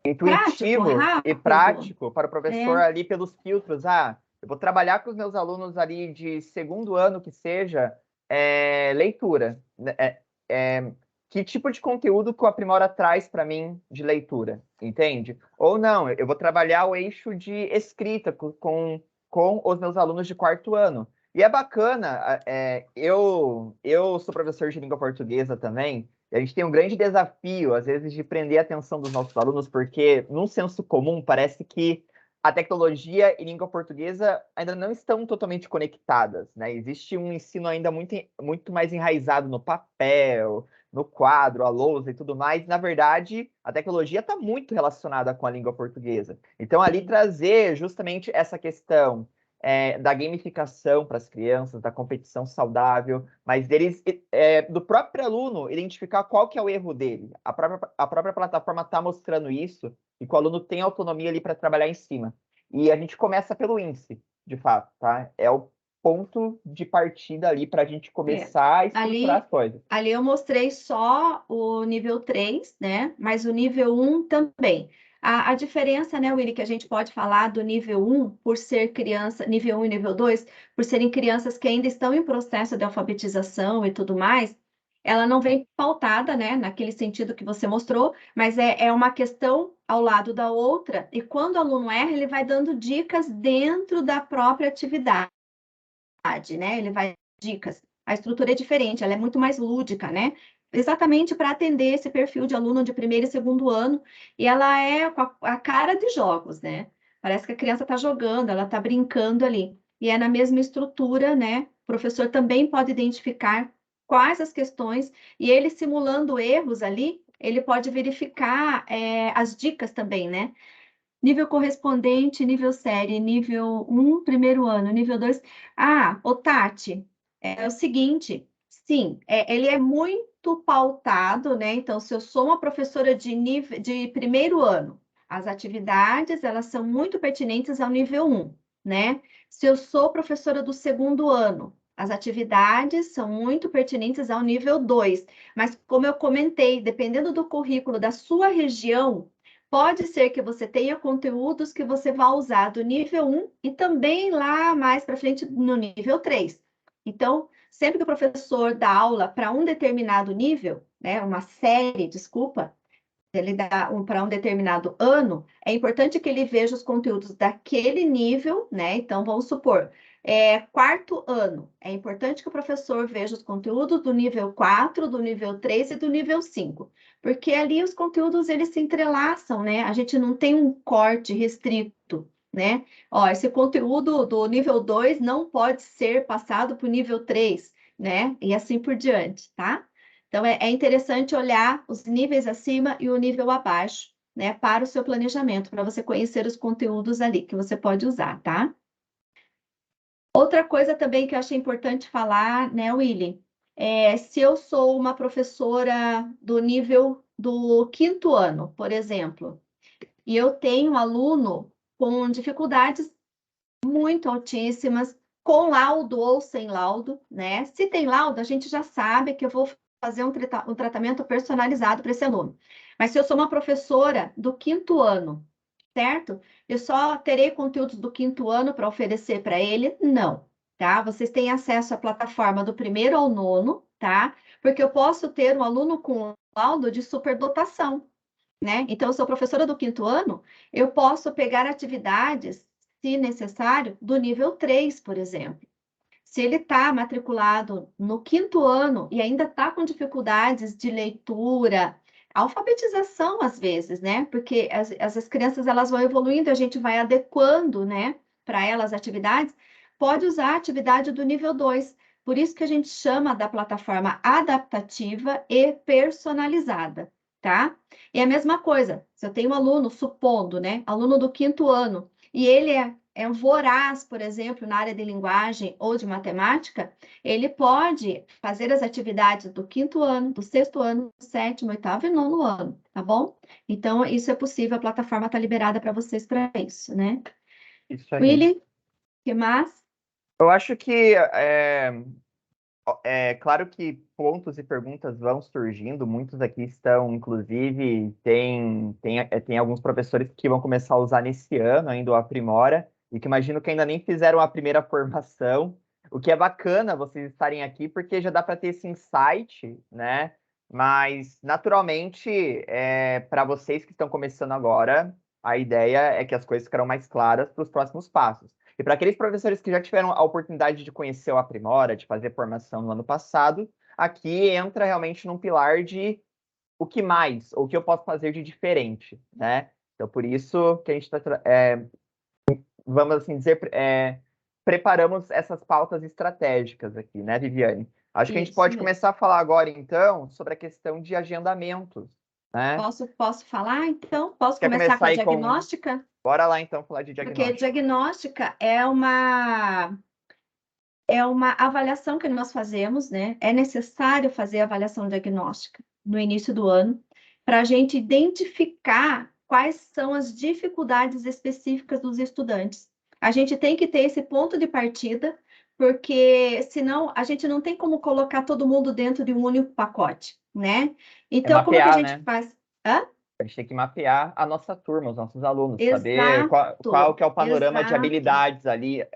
intuitivo
prático,
e prático para o professor ali pelos filtros. Ah, eu vou trabalhar com os meus alunos ali de segundo ano, que seja, leitura. Que tipo de conteúdo que o Aprimora traz para mim de leitura, entende? Ou não, eu vou trabalhar o eixo de escrita com os meus alunos de quarto ano. E é bacana, eu sou professor de língua portuguesa também, e a gente tem um grande desafio, às vezes, de prender a atenção dos nossos alunos, porque, num senso comum, parece que a tecnologia e língua portuguesa ainda não estão totalmente conectadas, né? Existe um ensino ainda muito mais enraizado no papel, no quadro, a lousa e tudo mais. Na verdade, a tecnologia está muito relacionada com a língua portuguesa. Então, ali trazer justamente essa questão da gamificação para as crianças, da competição saudável, mas deles, do próprio aluno, identificar qual que é o erro dele. A própria plataforma está mostrando isso, e que o aluno tem autonomia ali para trabalhar em cima. E a gente começa pelo índice, de fato, tá? É o ponto de partida ali para a gente começar a estruturar as coisas.
Ali eu mostrei só o nível 3, né? Mas o nível 1 também. A diferença, né, Willy, que a gente pode falar do nível 1, por ser criança, nível 1 e nível 2, por serem crianças que ainda estão em processo de alfabetização e tudo mais, ela não vem pautada, né, naquele sentido que você mostrou, mas é uma questão ao lado da outra, e quando o aluno erra, ele vai dando dicas dentro da própria atividade, né? Ele vai dicas. A estrutura é diferente, ela é muito mais lúdica, né? Exatamente para atender esse perfil de aluno de primeiro e segundo ano, e ela é com a cara de jogos, né? Parece que a criança está jogando, ela está brincando ali. E é na mesma estrutura, né? O professor também pode identificar quais as questões, e ele simulando erros ali, ele pode verificar as dicas também, né? Nível correspondente, nível série, nível 1, primeiro ano, nível 2. Ô Tati, é o seguinte, sim, ele é muito pautado, né? Então, se eu sou uma professora de primeiro ano, as atividades, elas são muito pertinentes ao nível 1, né? Se eu sou professora do segundo ano, as atividades são muito pertinentes ao nível 2, mas como eu comentei, dependendo do currículo da sua região, pode ser que você tenha conteúdos que você vá usar do nível 1 e também lá mais para frente no nível 3. Então, sempre que o professor dá aula para um determinado nível, né, uma série, desculpa, ele dá para um determinado ano, é importante que ele veja os conteúdos daquele nível, né? Então, vamos supor, quarto ano, é importante que o professor veja os conteúdos do nível 4, do nível 3 e do nível 5, porque ali os conteúdos, eles se entrelaçam, né? A gente não tem um corte restrito, né? Ó, esse conteúdo do nível 2 não pode ser passado para o nível 3, né? E assim por diante, tá? Então, é interessante olhar os níveis acima e o nível abaixo, né, para o seu planejamento, para você conhecer os conteúdos ali que você pode usar, tá? Outra coisa também que eu achei importante falar, né, Willy, se eu sou uma professora do nível do quinto ano, por exemplo, e eu tenho um aluno com dificuldades muito altíssimas, com laudo ou sem laudo, né? Se tem laudo, a gente já sabe que eu vou fazer um tratamento personalizado para esse aluno. Mas se eu sou uma professora do quinto ano, certo? Eu só terei conteúdos do quinto ano para oferecer para ele? Não, tá? Vocês têm acesso à plataforma do primeiro ao nono, tá? Porque eu posso ter um aluno com laudo de superdotação, né? Então, eu sou professora do quinto ano, eu posso pegar atividades, se necessário, do nível 3, por exemplo. Se ele está matriculado no quinto ano e ainda está com dificuldades de leitura, alfabetização às vezes, né? Porque as crianças elas vão evoluindo, a gente vai adequando, né, para elas atividades, pode usar a atividade do nível 2. Por isso que a gente chama da plataforma adaptativa e personalizada, tá? E a mesma coisa, se eu tenho um aluno, supondo, né, aluno do quinto ano, e ele é um voraz, por exemplo, na área de linguagem ou de matemática, ele pode fazer as atividades do quinto ano, do sexto ano, do sétimo, oitavo e nono ano, tá bom? Então, isso é possível, a plataforma está liberada para vocês para isso, né?
Isso aí.
Willy, o que mais?
Eu acho que claro que pontos e perguntas vão surgindo, muitos aqui estão, inclusive, tem alguns professores que vão começar a usar nesse ano ainda o Aprimora, e que imagino que ainda nem fizeram a primeira formação, o que é bacana vocês estarem aqui, porque já dá para ter esse insight, né? Mas, naturalmente, para vocês que estão começando agora, a ideia é que as coisas ficarão mais claras para os próximos passos. E para aqueles professores que já tiveram a oportunidade de conhecer o Aprimora, de fazer formação no ano passado, aqui entra realmente num pilar de o que mais, ou o que eu posso fazer de diferente, né? Então, por isso que a gente está, vamos assim dizer, preparamos essas pautas estratégicas aqui, né, Viviane? Acho que a gente pode começar a falar agora, então, sobre a questão de agendamentos, né?
Posso falar, então? Posso
Quer
começar com a
aí
diagnóstica?
Bora lá, então, falar de
Porque
diagnóstico.
diagnóstica é uma avaliação que nós fazemos, né? É necessário fazer a avaliação diagnóstica no início do ano, para a gente identificar quais são as dificuldades específicas dos estudantes. A gente tem que ter esse ponto de partida, porque senão a gente não tem como colocar todo mundo dentro de um único pacote, né? Então, como é que a gente faz? Hã?
A gente tem que mapear a nossa turma, os nossos alunos,
Exato,
saber qual que é o panorama de
exato.
habilidades ali,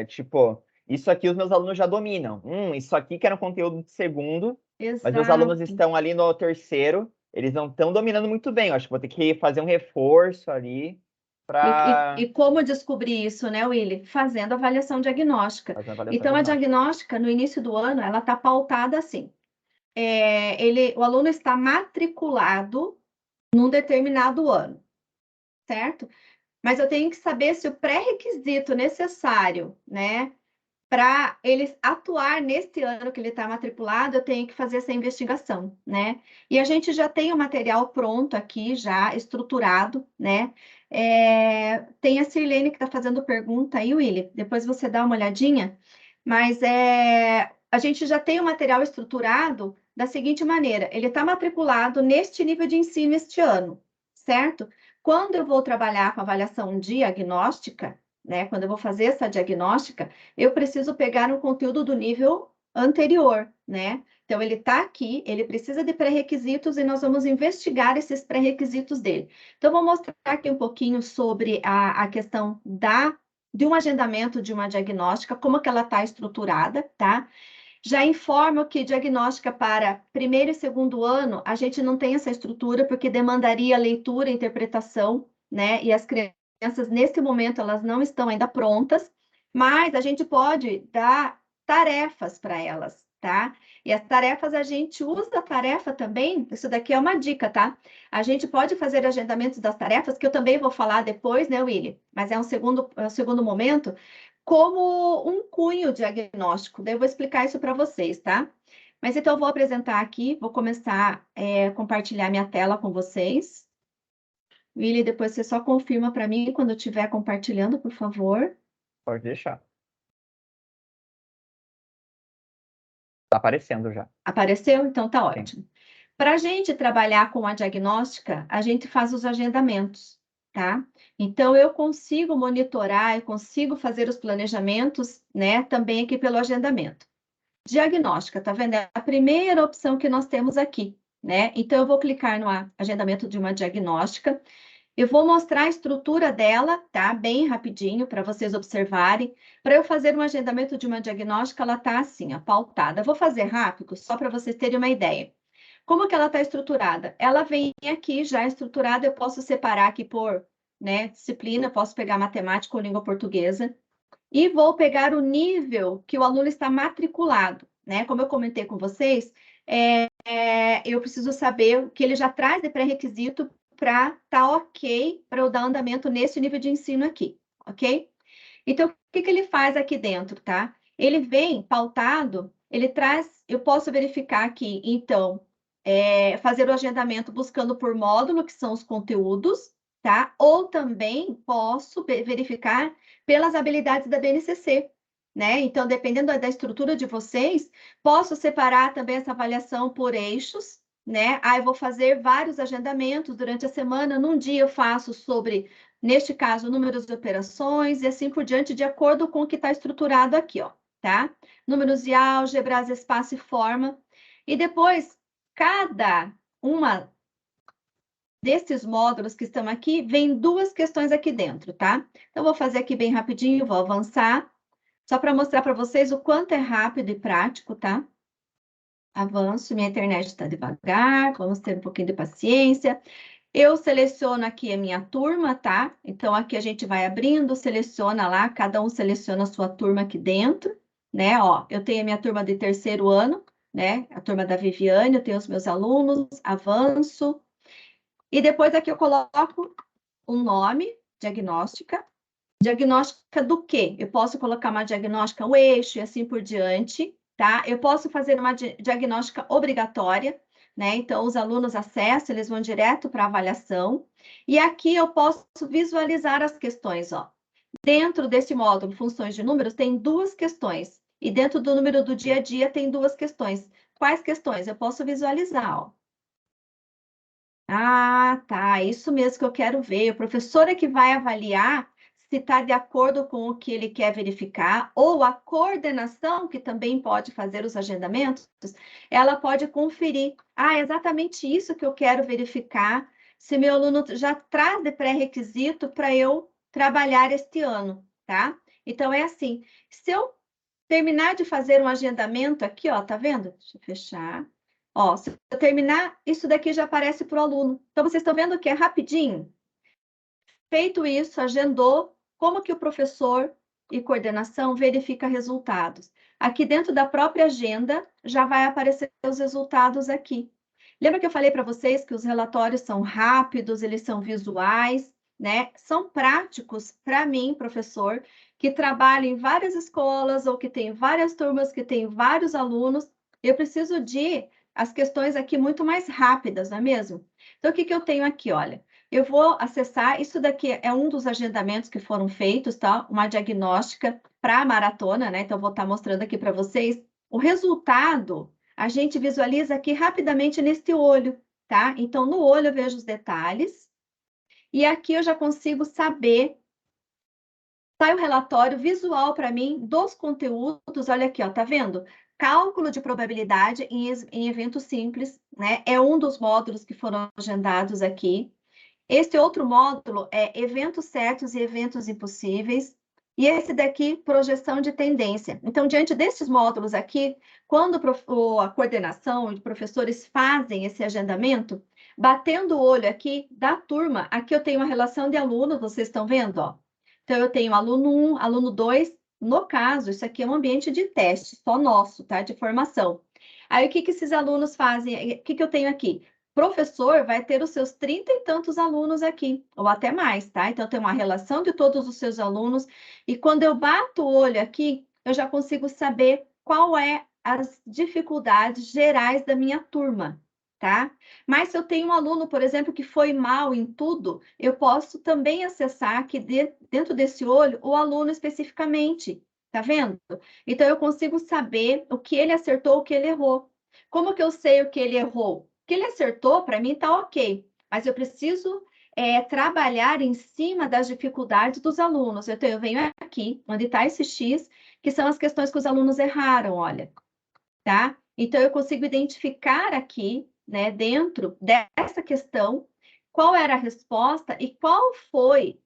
tipo, isso aqui os meus alunos já dominam, isso aqui que era um conteúdo de segundo, mas meus alunos
Exato.
estão ali no terceiro, eles não estão dominando muito bem, eu acho que vou ter que fazer um reforço ali para...
E como descobrir isso, né, Willy? Fazendo avaliação diagnóstica. Então, a diagnóstica, no início do ano, ela está pautada assim. O aluno está matriculado num determinado ano, certo? Mas eu tenho que saber se o pré-requisito necessário, né, para ele atuar nesse ano que ele está matriculado, eu tenho que fazer essa investigação, né? E a gente já tem o material pronto aqui, já estruturado, né? Tem a Sirlene que está fazendo pergunta aí, Willy, depois você dá uma olhadinha, mas a gente já tem o material estruturado da seguinte maneira, ele está matriculado neste nível de ensino este ano, certo? Quando eu vou trabalhar com avaliação diagnóstica, né, quando eu vou fazer essa diagnóstica, eu preciso pegar um conteúdo do nível anterior, né? Então, ele está aqui, ele precisa de pré-requisitos e nós vamos investigar esses pré-requisitos dele. Então, vou mostrar aqui um pouquinho sobre a questão de um agendamento de uma diagnóstica, como que ela está estruturada, tá? Já informo que diagnóstica para primeiro e segundo ano, a gente não tem essa estrutura, porque demandaria leitura e interpretação, né? E as crianças, nesse momento, elas não estão ainda prontas, mas a gente pode dar tarefas para elas, tá? E as tarefas, a gente usa a tarefa também, isso daqui é uma dica, tá? A gente pode fazer agendamentos das tarefas, que eu também vou falar depois, né, Willy? Mas é um segundo momento, como um cunho diagnóstico. Daí eu vou explicar isso para vocês, tá? Mas então eu vou apresentar aqui, vou começar a compartilhar minha tela com vocês. Willy, depois você só confirma para mim quando eu estiver compartilhando, por favor.
Pode deixar. Tá aparecendo já.
Apareceu? Então tá ótimo. Para a gente trabalhar com a diagnóstica, a gente faz os agendamentos, tá? Então, eu consigo monitorar, eu consigo fazer os planejamentos, né? Também aqui pelo agendamento. Diagnóstica, tá vendo? É a primeira opção que nós temos aqui, né? Então, eu vou clicar no agendamento de uma diagnóstica. Eu vou mostrar a estrutura dela, tá? Bem rapidinho, para vocês observarem. Para eu fazer um agendamento de uma diagnóstica, ela tá assim, ó, pautada. Eu vou fazer rápido, só para vocês terem uma ideia. Como que ela está estruturada? Ela vem aqui já estruturada, eu posso separar aqui por, né, disciplina, posso pegar matemática ou língua portuguesa, e vou pegar o nível que o aluno está matriculado, né? Como eu comentei com vocês, eu preciso saber o que ele já traz de pré-requisito para estar ok, para eu dar andamento nesse nível de ensino aqui, ok? Então, o que ele faz aqui dentro, tá? Ele vem pautado, ele traz, eu posso verificar aqui, então, fazer o agendamento buscando por módulo, que são os conteúdos, tá? Ou também posso verificar pelas habilidades da BNCC, né? Então, dependendo da estrutura de vocês, posso separar também essa avaliação por eixos, né? Aí eu vou fazer vários agendamentos durante a semana. Num dia eu faço sobre, neste caso, números de operações e assim por diante, de acordo com o que está estruturado aqui, ó, tá? Números de álgebras, espaço e forma. E depois, cada uma desses módulos que estão aqui, vem duas questões aqui dentro, tá? Então, vou fazer aqui bem rapidinho, vou avançar, só para mostrar para vocês o quanto é rápido e prático, tá? Avanço, minha internet está devagar, vamos ter um pouquinho de paciência. Eu seleciono aqui a minha turma, tá? Então, aqui a gente vai abrindo, seleciona lá, cada um seleciona a sua turma aqui dentro, né? Ó, eu tenho a minha turma de terceiro ano, né? A turma da Viviane, eu tenho os meus alunos, avanço. E depois aqui eu coloco um nome, diagnóstica. Diagnóstica do quê? Eu posso colocar uma diagnóstica, o eixo e assim por diante, tá? Eu posso fazer uma diagnóstica obrigatória, né? Então, os alunos acessam, eles vão direto para a avaliação. E aqui eu posso visualizar as questões, ó. Dentro desse módulo, funções de números, tem 2 questões. E dentro do número do dia a dia, tem 2 questões. Quais questões? Eu posso visualizar, ó. Ah, tá, isso mesmo que eu quero ver. O professor é que vai avaliar se está de acordo com o que ele quer verificar, ou a coordenação, que também pode fazer os agendamentos, ela pode conferir. Ah, é exatamente isso que eu quero verificar, se meu aluno já traz de pré-requisito para eu trabalhar este ano, tá? Então, é assim, se eu terminar de fazer um agendamento aqui, ó, tá vendo? Deixa eu fechar. Ó, se eu terminar, isso daqui já aparece para o aluno. Então, vocês estão vendo que é rapidinho? Feito isso, agendou, como que o professor e coordenação verifica resultados? Aqui dentro da própria agenda, já vai aparecer os resultados aqui. Lembra que eu falei para vocês que os relatórios são rápidos, eles são visuais, né? São práticos para mim, professor, que trabalha em várias escolas ou que tem várias turmas, que tem vários alunos. Eu preciso de as questões aqui muito mais rápidas, não é mesmo? Então, o que eu tenho aqui, olha? Eu vou acessar, isso daqui é um dos agendamentos que foram feitos, tá? Uma diagnóstica para a maratona, né? Então, eu vou estar mostrando aqui para vocês. O resultado, a gente visualiza aqui rapidamente nesse olho, tá? Então, no olho eu vejo os detalhes. E aqui eu já consigo saber. Sai o relatório visual para mim dos conteúdos. Olha aqui, ó, tá vendo? Cálculo de probabilidade em eventos simples, né? É um dos módulos que foram agendados aqui. Este outro módulo é eventos certos e eventos impossíveis. E esse daqui, projeção de tendência. Então, diante desses módulos aqui, quando a coordenação, os professores fazem esse agendamento, batendo o olho aqui da turma, aqui eu tenho uma relação de alunos, vocês estão vendo, ó. Então, eu tenho aluno 1, aluno 2. No caso, isso aqui é um ambiente de teste, só nosso, tá? De formação. Aí, o que esses alunos fazem? O que eu tenho aqui? Professor vai ter os seus 30 e tantos alunos aqui, ou até mais, tá? Então, tem uma relação de todos os seus alunos, e quando eu bato o olho aqui, eu já consigo saber qual é as dificuldades gerais da minha turma, tá? Mas se eu tenho um aluno, por exemplo, que foi mal em tudo, eu posso também acessar aqui dentro desse olho o aluno especificamente, tá vendo? Então, eu consigo saber o que ele acertou, o que ele errou. Como que eu sei o que ele errou? O que ele acertou, para mim, tá ok. Mas eu preciso trabalhar em cima das dificuldades dos alunos. Então, eu venho aqui, onde está esse X, que são as questões que os alunos erraram, olha. Tá? Então, eu consigo identificar aqui, né, dentro dessa questão, qual era a resposta e qual foi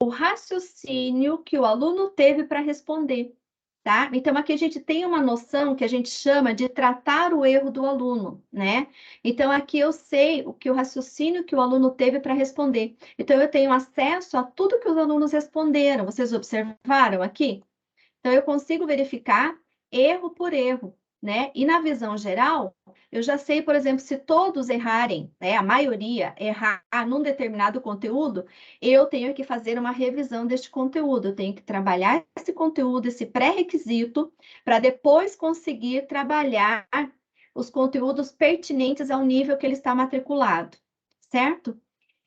o raciocínio que o aluno teve para responder. Tá? Então, aqui a gente tem uma noção que a gente chama de tratar o erro do aluno, né? Então, aqui eu sei o raciocínio que o aluno teve para responder. Então, eu tenho acesso a tudo que os alunos responderam. Vocês observaram aqui? Então, eu consigo verificar erro por erro, né? E na visão geral, eu já sei, por exemplo, se todos errarem, né? A maioria errar num determinado conteúdo, eu tenho que fazer uma revisão deste conteúdo, eu tenho que trabalhar esse conteúdo, esse pré-requisito, para depois conseguir trabalhar os conteúdos pertinentes ao nível que ele está matriculado, certo?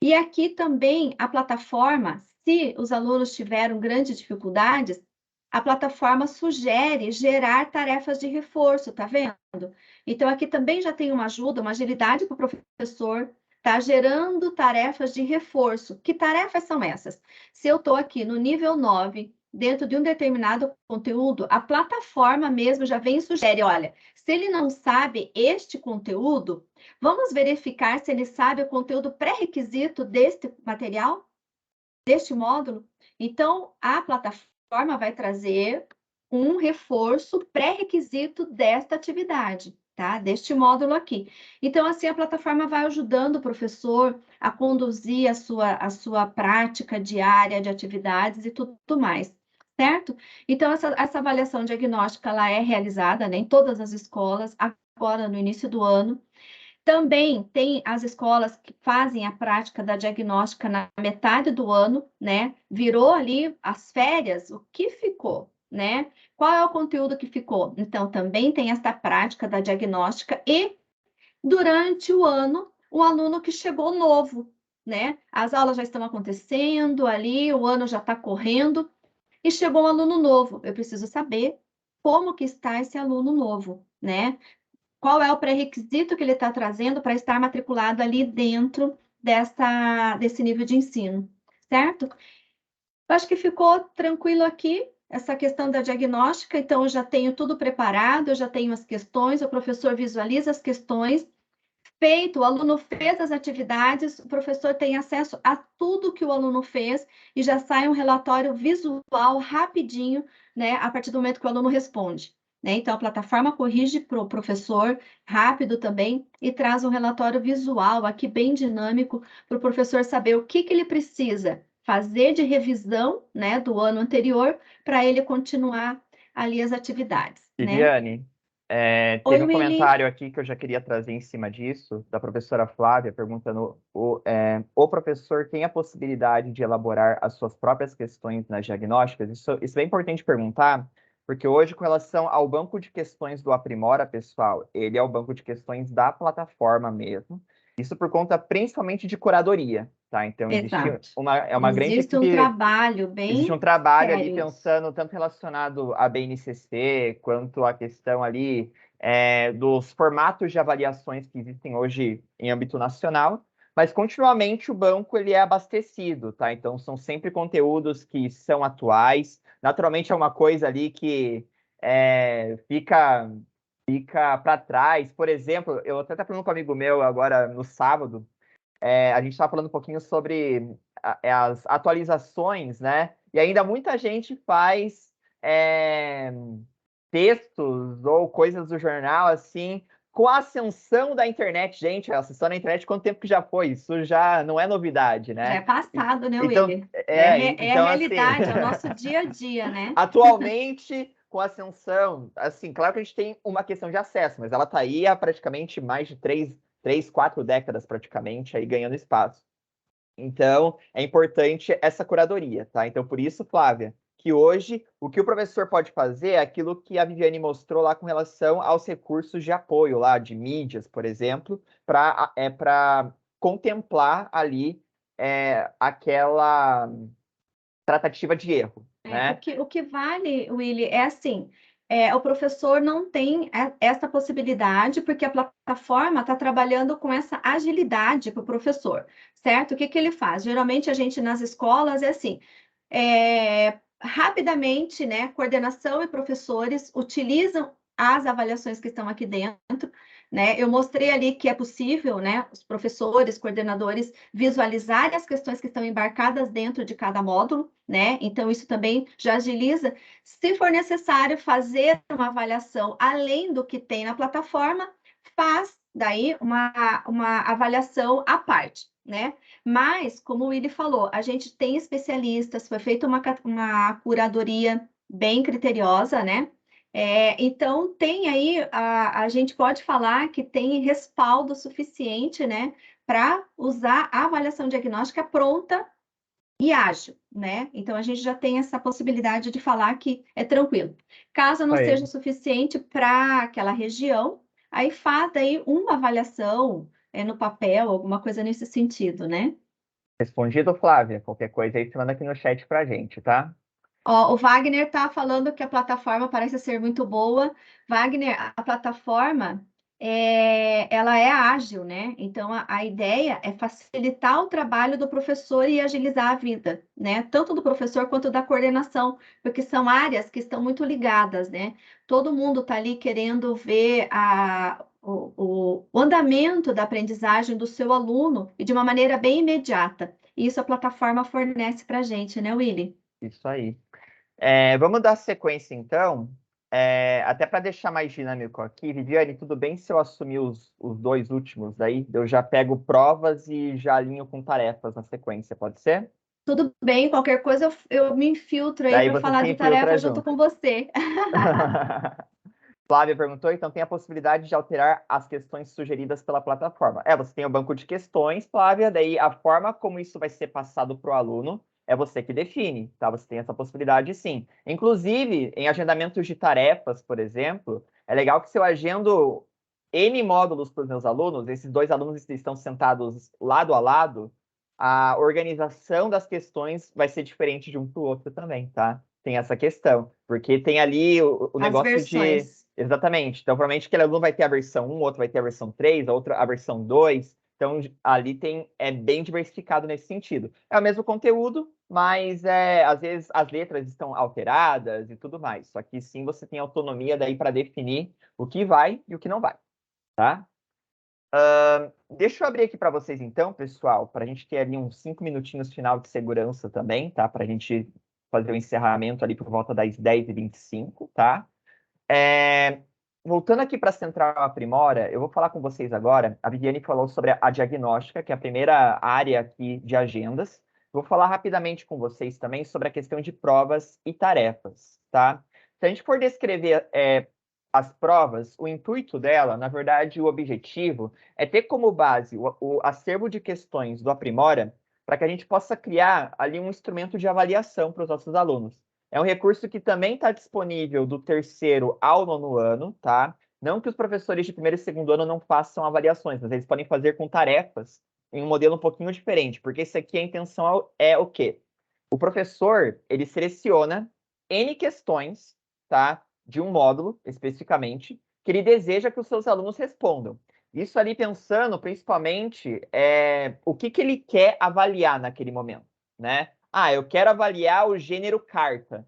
E aqui também a plataforma, se os alunos tiveram grandes dificuldades, a plataforma sugere gerar tarefas de reforço, tá vendo? Então, aqui também já tem uma ajuda, uma agilidade para o professor, tá gerando tarefas de reforço. Que tarefas são essas? Se eu estou aqui no nível 9, dentro de um determinado conteúdo, a plataforma mesmo já vem e sugere, olha, se ele não sabe este conteúdo, vamos verificar se ele sabe o conteúdo pré-requisito deste material, deste módulo. Então, a plataforma vai trazer um reforço pré-requisito desta atividade, tá? Deste módulo aqui. Então, assim, a plataforma vai ajudando o professor a conduzir a sua prática diária de atividades e tudo mais, certo? Então, essa avaliação diagnóstica, ela é realizada, né, em todas as escolas, agora no início do ano. Também tem as escolas que fazem a prática da diagnóstica na metade do ano, né? Virou ali as férias, o que ficou, né? Qual é o conteúdo que ficou? Então, também tem essa prática da diagnóstica e durante o ano, o aluno que chegou novo, né? As aulas já estão acontecendo ali, o ano já está correndo, e chegou um aluno novo. Eu preciso saber como que está esse aluno novo, né? Qual é o pré-requisito que ele está trazendo para estar matriculado ali dentro desse nível de ensino, certo? Eu acho que ficou tranquilo aqui essa questão da diagnóstica, então eu já tenho tudo preparado, eu já tenho as questões, o professor visualiza as questões, feito, o aluno fez as atividades, o professor tem acesso a tudo que o aluno fez e já sai um relatório visual rapidinho, né, a partir do momento que o aluno responde. Né? Então, a plataforma corrige para o professor rápido também e traz um relatório visual aqui bem dinâmico para o professor saber o que ele precisa fazer de revisão, né, do ano anterior para ele continuar ali as atividades.
Viviane,
Oi,
teve um
Willy.
comentário aqui que eu já queria trazer em cima disso, da professora Flávia, perguntando: o professor tem a possibilidade de elaborar as suas próprias questões nas diagnósticas? Isso é importante perguntar, porque hoje, com relação ao banco de questões do Aprimora, pessoal, ele é o banco de questões da plataforma mesmo. Isso por conta principalmente de curadoria, tá? Então, existe uma grande
Existe
equipe.
Um trabalho bem
Existe um trabalho ali
sério.
pensando tanto relacionado à BNCC, quanto à questão ali dos formatos de avaliações que existem hoje em âmbito nacional, mas continuamente o banco ele é abastecido, tá? Então são sempre conteúdos que são atuais. Naturalmente é uma coisa ali que fica para trás. Por exemplo, eu até estava falando com um amigo meu agora no sábado, a gente estava falando um pouquinho sobre as atualizações, né? E ainda muita gente faz textos ou coisas do jornal, assim, com a ascensão da internet. Gente, a ascensão da internet, quanto tempo que já foi? Isso já não é novidade, né?
Já é passado, né,
Então,
Willy?
então,
a realidade,
assim,
é o nosso dia a dia, né?
atualmente, com a ascensão, assim, claro que a gente tem uma questão de acesso, mas ela está aí há praticamente mais de 4 décadas, praticamente, aí ganhando espaço. Então, é importante essa curadoria, tá? Então, por isso, Flávia, que hoje o que o professor pode fazer é aquilo que a Viviane mostrou lá com relação aos recursos de apoio lá, de mídias, por exemplo, para contemplar ali aquela tratativa de erro, né?
O que vale, Willy, é assim, o professor não tem essa possibilidade, porque a plataforma está trabalhando com essa agilidade para o professor, certo? O que ele faz? Geralmente, a gente nas escolas é assim, rapidamente, né, coordenação e professores utilizam as avaliações que estão aqui dentro, né? Eu mostrei ali que é possível, né, os professores, coordenadores visualizarem as questões que estão embarcadas dentro de cada módulo, né? Então, isso também já agiliza. Se for necessário fazer uma avaliação além do que tem na plataforma, faz daí uma avaliação à parte, né? Mas, como o Willy falou, a gente tem especialistas, foi feita uma curadoria bem criteriosa, né? Então, tem aí, a gente pode falar que tem respaldo suficiente, né, para usar a avaliação diagnóstica pronta e ágil, né? Então, a gente já tem essa possibilidade de falar que é tranquilo. Caso não seja suficiente para aquela região, aí faz aí uma avaliação no papel, alguma coisa nesse sentido, né?
Respondido, Flávia. Qualquer coisa aí, você manda aqui no chat pra gente, tá?
Ó, o Wagner está falando que a plataforma parece ser muito boa. Wagner, a plataforma ela é ágil, né? Então a ideia é facilitar o trabalho do professor e agilizar a vida, né? Tanto do professor quanto da coordenação, porque são áreas que estão muito ligadas, né? Todo mundo está ali querendo ver o andamento da aprendizagem do seu aluno e de uma maneira bem imediata. E isso a plataforma fornece para a gente, né, Willy?
Isso aí. Vamos dar sequência, então. Até para deixar mais dinâmico aqui, Viviane, tudo bem se eu assumir os 2 últimos daí? Eu já pego provas e já alinho com tarefas na sequência, pode ser?
Tudo bem, qualquer coisa eu me infiltro aí para falar de tarefa junto com você.
Flávia perguntou, então tem a possibilidade de alterar as questões sugeridas pela plataforma. Você tem o banco de questões, Flávia, daí a forma como isso vai ser passado para o aluno é você que define, tá? Você tem essa possibilidade, sim. Inclusive, em agendamentos de tarefas, por exemplo, é legal que se eu agendo N módulos para os meus alunos, esses 2 alunos estão sentados lado a lado, a organização das questões vai ser diferente de um para o outro também, tá? Tem essa questão, porque tem ali o negócio
versões.
Exatamente. Então, provavelmente aquele aluno vai ter a versão 1, outro vai ter a versão 3, a outra a versão 2. Então, ali é bem diversificado nesse sentido. É o mesmo conteúdo, mas às vezes as letras estão alteradas e tudo mais. Só que sim, você tem autonomia daí para definir o que vai e o que não vai, tá? Deixa eu abrir aqui para vocês então, pessoal, para a gente ter ali uns 5 minutinhos final de segurança também, tá? Para a gente fazer o encerramento ali por volta das 10h25, tá? Voltando aqui para a Central Aprimora, eu vou falar com vocês agora. A Viviane falou sobre a diagnóstica, que é a primeira área aqui de agendas. Vou falar rapidamente com vocês também sobre a questão de provas e tarefas, tá? Se a gente for descrever as provas, o intuito dela, na verdade, o objetivo é ter como base o acervo de questões do Aprimora para que a gente possa criar ali um instrumento de avaliação para os nossos alunos. É um recurso que também está disponível do 3º ao 9º ano, tá? Não que os professores de 1º e 2º ano não façam avaliações, mas eles podem fazer com tarefas em um modelo um pouquinho diferente, porque isso aqui a intenção é o quê? O professor, ele seleciona N questões, tá? De um módulo, especificamente, que ele deseja que os seus alunos respondam. Isso ali pensando, principalmente, o que ele quer avaliar naquele momento, né? Eu quero avaliar o gênero carta,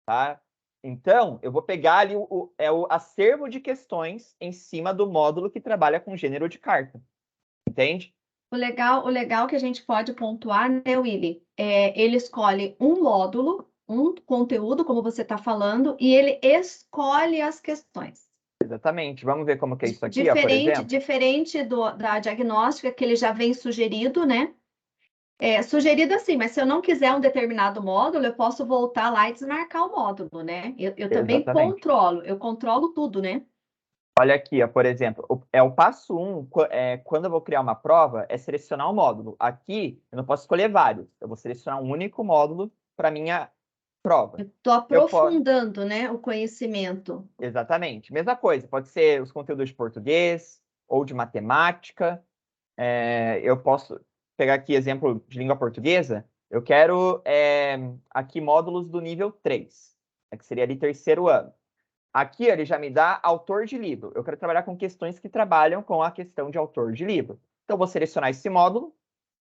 tá? Então, eu vou pegar ali o acervo de questões em cima do módulo que trabalha com gênero de carta. Entende?
O legal que a gente pode pontuar, né, Willy? Ele escolhe um módulo, um conteúdo, como você está falando, e ele escolhe as questões.
Exatamente. Vamos ver como que é isso aqui, por exemplo?
Diferente da diagnóstica, que ele já vem sugerido, né? Sugerido assim, mas se eu não quiser um determinado módulo, eu posso voltar lá e desmarcar o módulo, né? Eu também controlo tudo, né?
Olha aqui, por exemplo, o passo 1, quando eu vou criar uma prova, é selecionar um módulo. Aqui, eu não posso escolher vários. Eu vou selecionar um único módulo para minha prova.
Estou aprofundando, né, o conhecimento.
Exatamente. Mesma coisa, pode ser os conteúdos de português ou de matemática. Eu posso pegar aqui exemplo de língua portuguesa. Eu quero aqui módulos do nível 3, que seria ali 3º ano. Aqui ele já me dá autor de livro. Eu quero trabalhar com questões que trabalham com a questão de autor de livro. Então, eu vou selecionar esse módulo.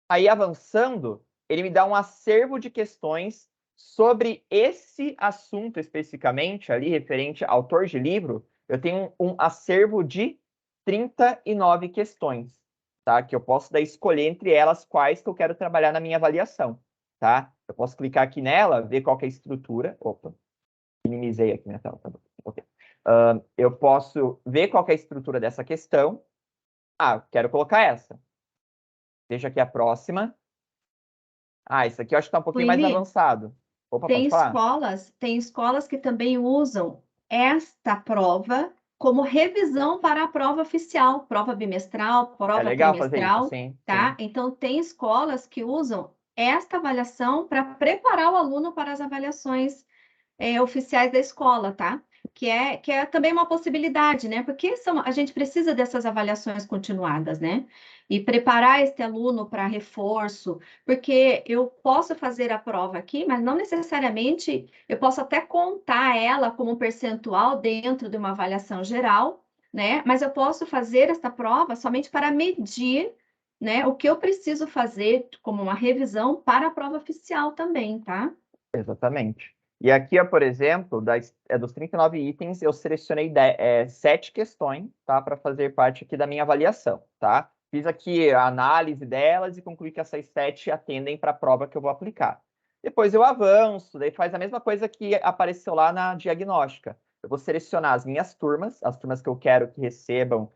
Aí, avançando, ele me dá um acervo de questões sobre esse assunto especificamente, ali, referente a autor de livro. Eu tenho um acervo de 39 questões, tá? Que eu posso daí escolher entre elas quais que eu quero trabalhar na minha avaliação, tá? Eu posso clicar aqui nela, ver qual que é a estrutura. Opa, minimizei aqui minha tela, tá bom. Okay. Eu posso ver qual que é a estrutura dessa questão. Quero colocar essa. Deixa aqui a próxima. Isso aqui eu acho que está um pouquinho mais avançado. Opa, pode falar.
Tem escolas que também usam esta prova como revisão para a prova oficial, prova bimestral, prova
legal
trimestral,
fazer isso, sim,
tá?
Sim.
Então, tem escolas que usam esta avaliação para preparar o aluno para as avaliações oficiais da escola, tá? Que é também uma possibilidade, né? Porque a gente precisa dessas avaliações continuadas, né? E preparar este aluno para reforço, porque eu posso fazer a prova aqui, mas não necessariamente eu posso até contar ela como um percentual dentro de uma avaliação geral, né? Mas eu posso fazer esta prova somente para medir, né, o que eu preciso fazer como uma revisão para a prova oficial também, tá?
Exatamente. E aqui, por exemplo, dos 39 itens, eu selecionei 7 questões, tá, para fazer parte aqui da minha avaliação, tá? Fiz aqui a análise delas e concluí que essas 7 atendem para a prova que eu vou aplicar. Depois eu avanço, daí faz a mesma coisa que apareceu lá na diagnóstica. Eu vou selecionar as minhas turmas, as turmas que eu quero que recebam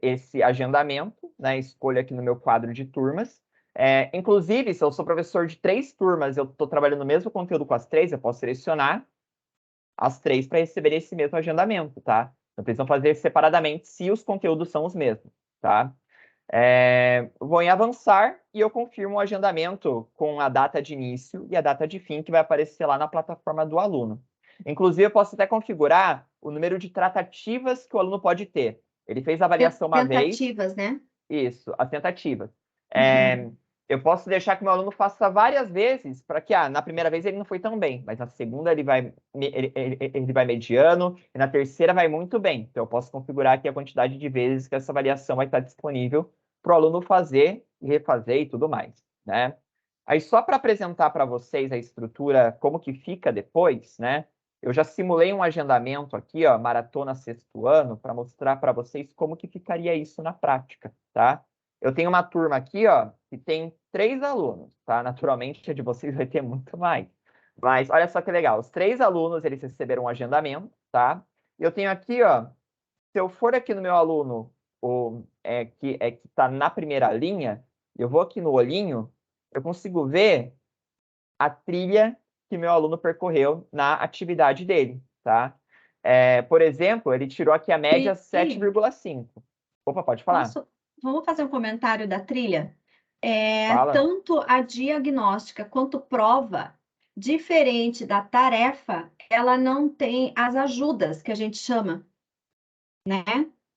esse agendamento, né? Escolho aqui no meu quadro de turmas. Inclusive, se eu sou professor de 3 turmas, eu estou trabalhando o mesmo conteúdo com as 3, eu posso selecionar as 3 para receber esse mesmo agendamento, tá? Não precisam fazer separadamente se os conteúdos são os mesmos, tá? Vou em avançar e eu confirmo o agendamento com a data de início e a data de fim que vai aparecer lá na plataforma do aluno. Inclusive, eu posso até configurar o número de tratativas que o aluno pode ter. Ele fez a avaliação uma vez.
Tentativas, né?
Isso, as tentativas. Eu posso deixar que o meu aluno faça várias vezes, para que na primeira vez ele não foi tão bem, mas na segunda ele vai mediano, e na terceira vai muito bem. Então, eu posso configurar aqui a quantidade de vezes que essa avaliação vai estar disponível para o aluno fazer e refazer e tudo mais, né? Aí, só para apresentar para vocês a estrutura, como que fica depois, né? Eu já simulei um agendamento aqui, ó, maratona sexto ano, para mostrar para vocês como que ficaria isso na prática, tá? Eu tenho uma turma aqui, ó, que tem 3 alunos, tá? Naturalmente, a de vocês vai ter muito mais. Mas olha só que legal, os 3 alunos, eles receberam um agendamento, tá? E eu tenho aqui, ó, se eu for aqui no meu aluno, que está na primeira linha, eu vou aqui no olhinho, eu consigo ver a trilha que meu aluno percorreu na atividade dele, tá? Por exemplo, ele tirou aqui a média 7,5. Opa, pode falar.
Vamos fazer um comentário da trilha?
Fala.
Tanto a diagnóstica quanto prova, diferente da tarefa, ela não tem as ajudas, que a gente chama, né?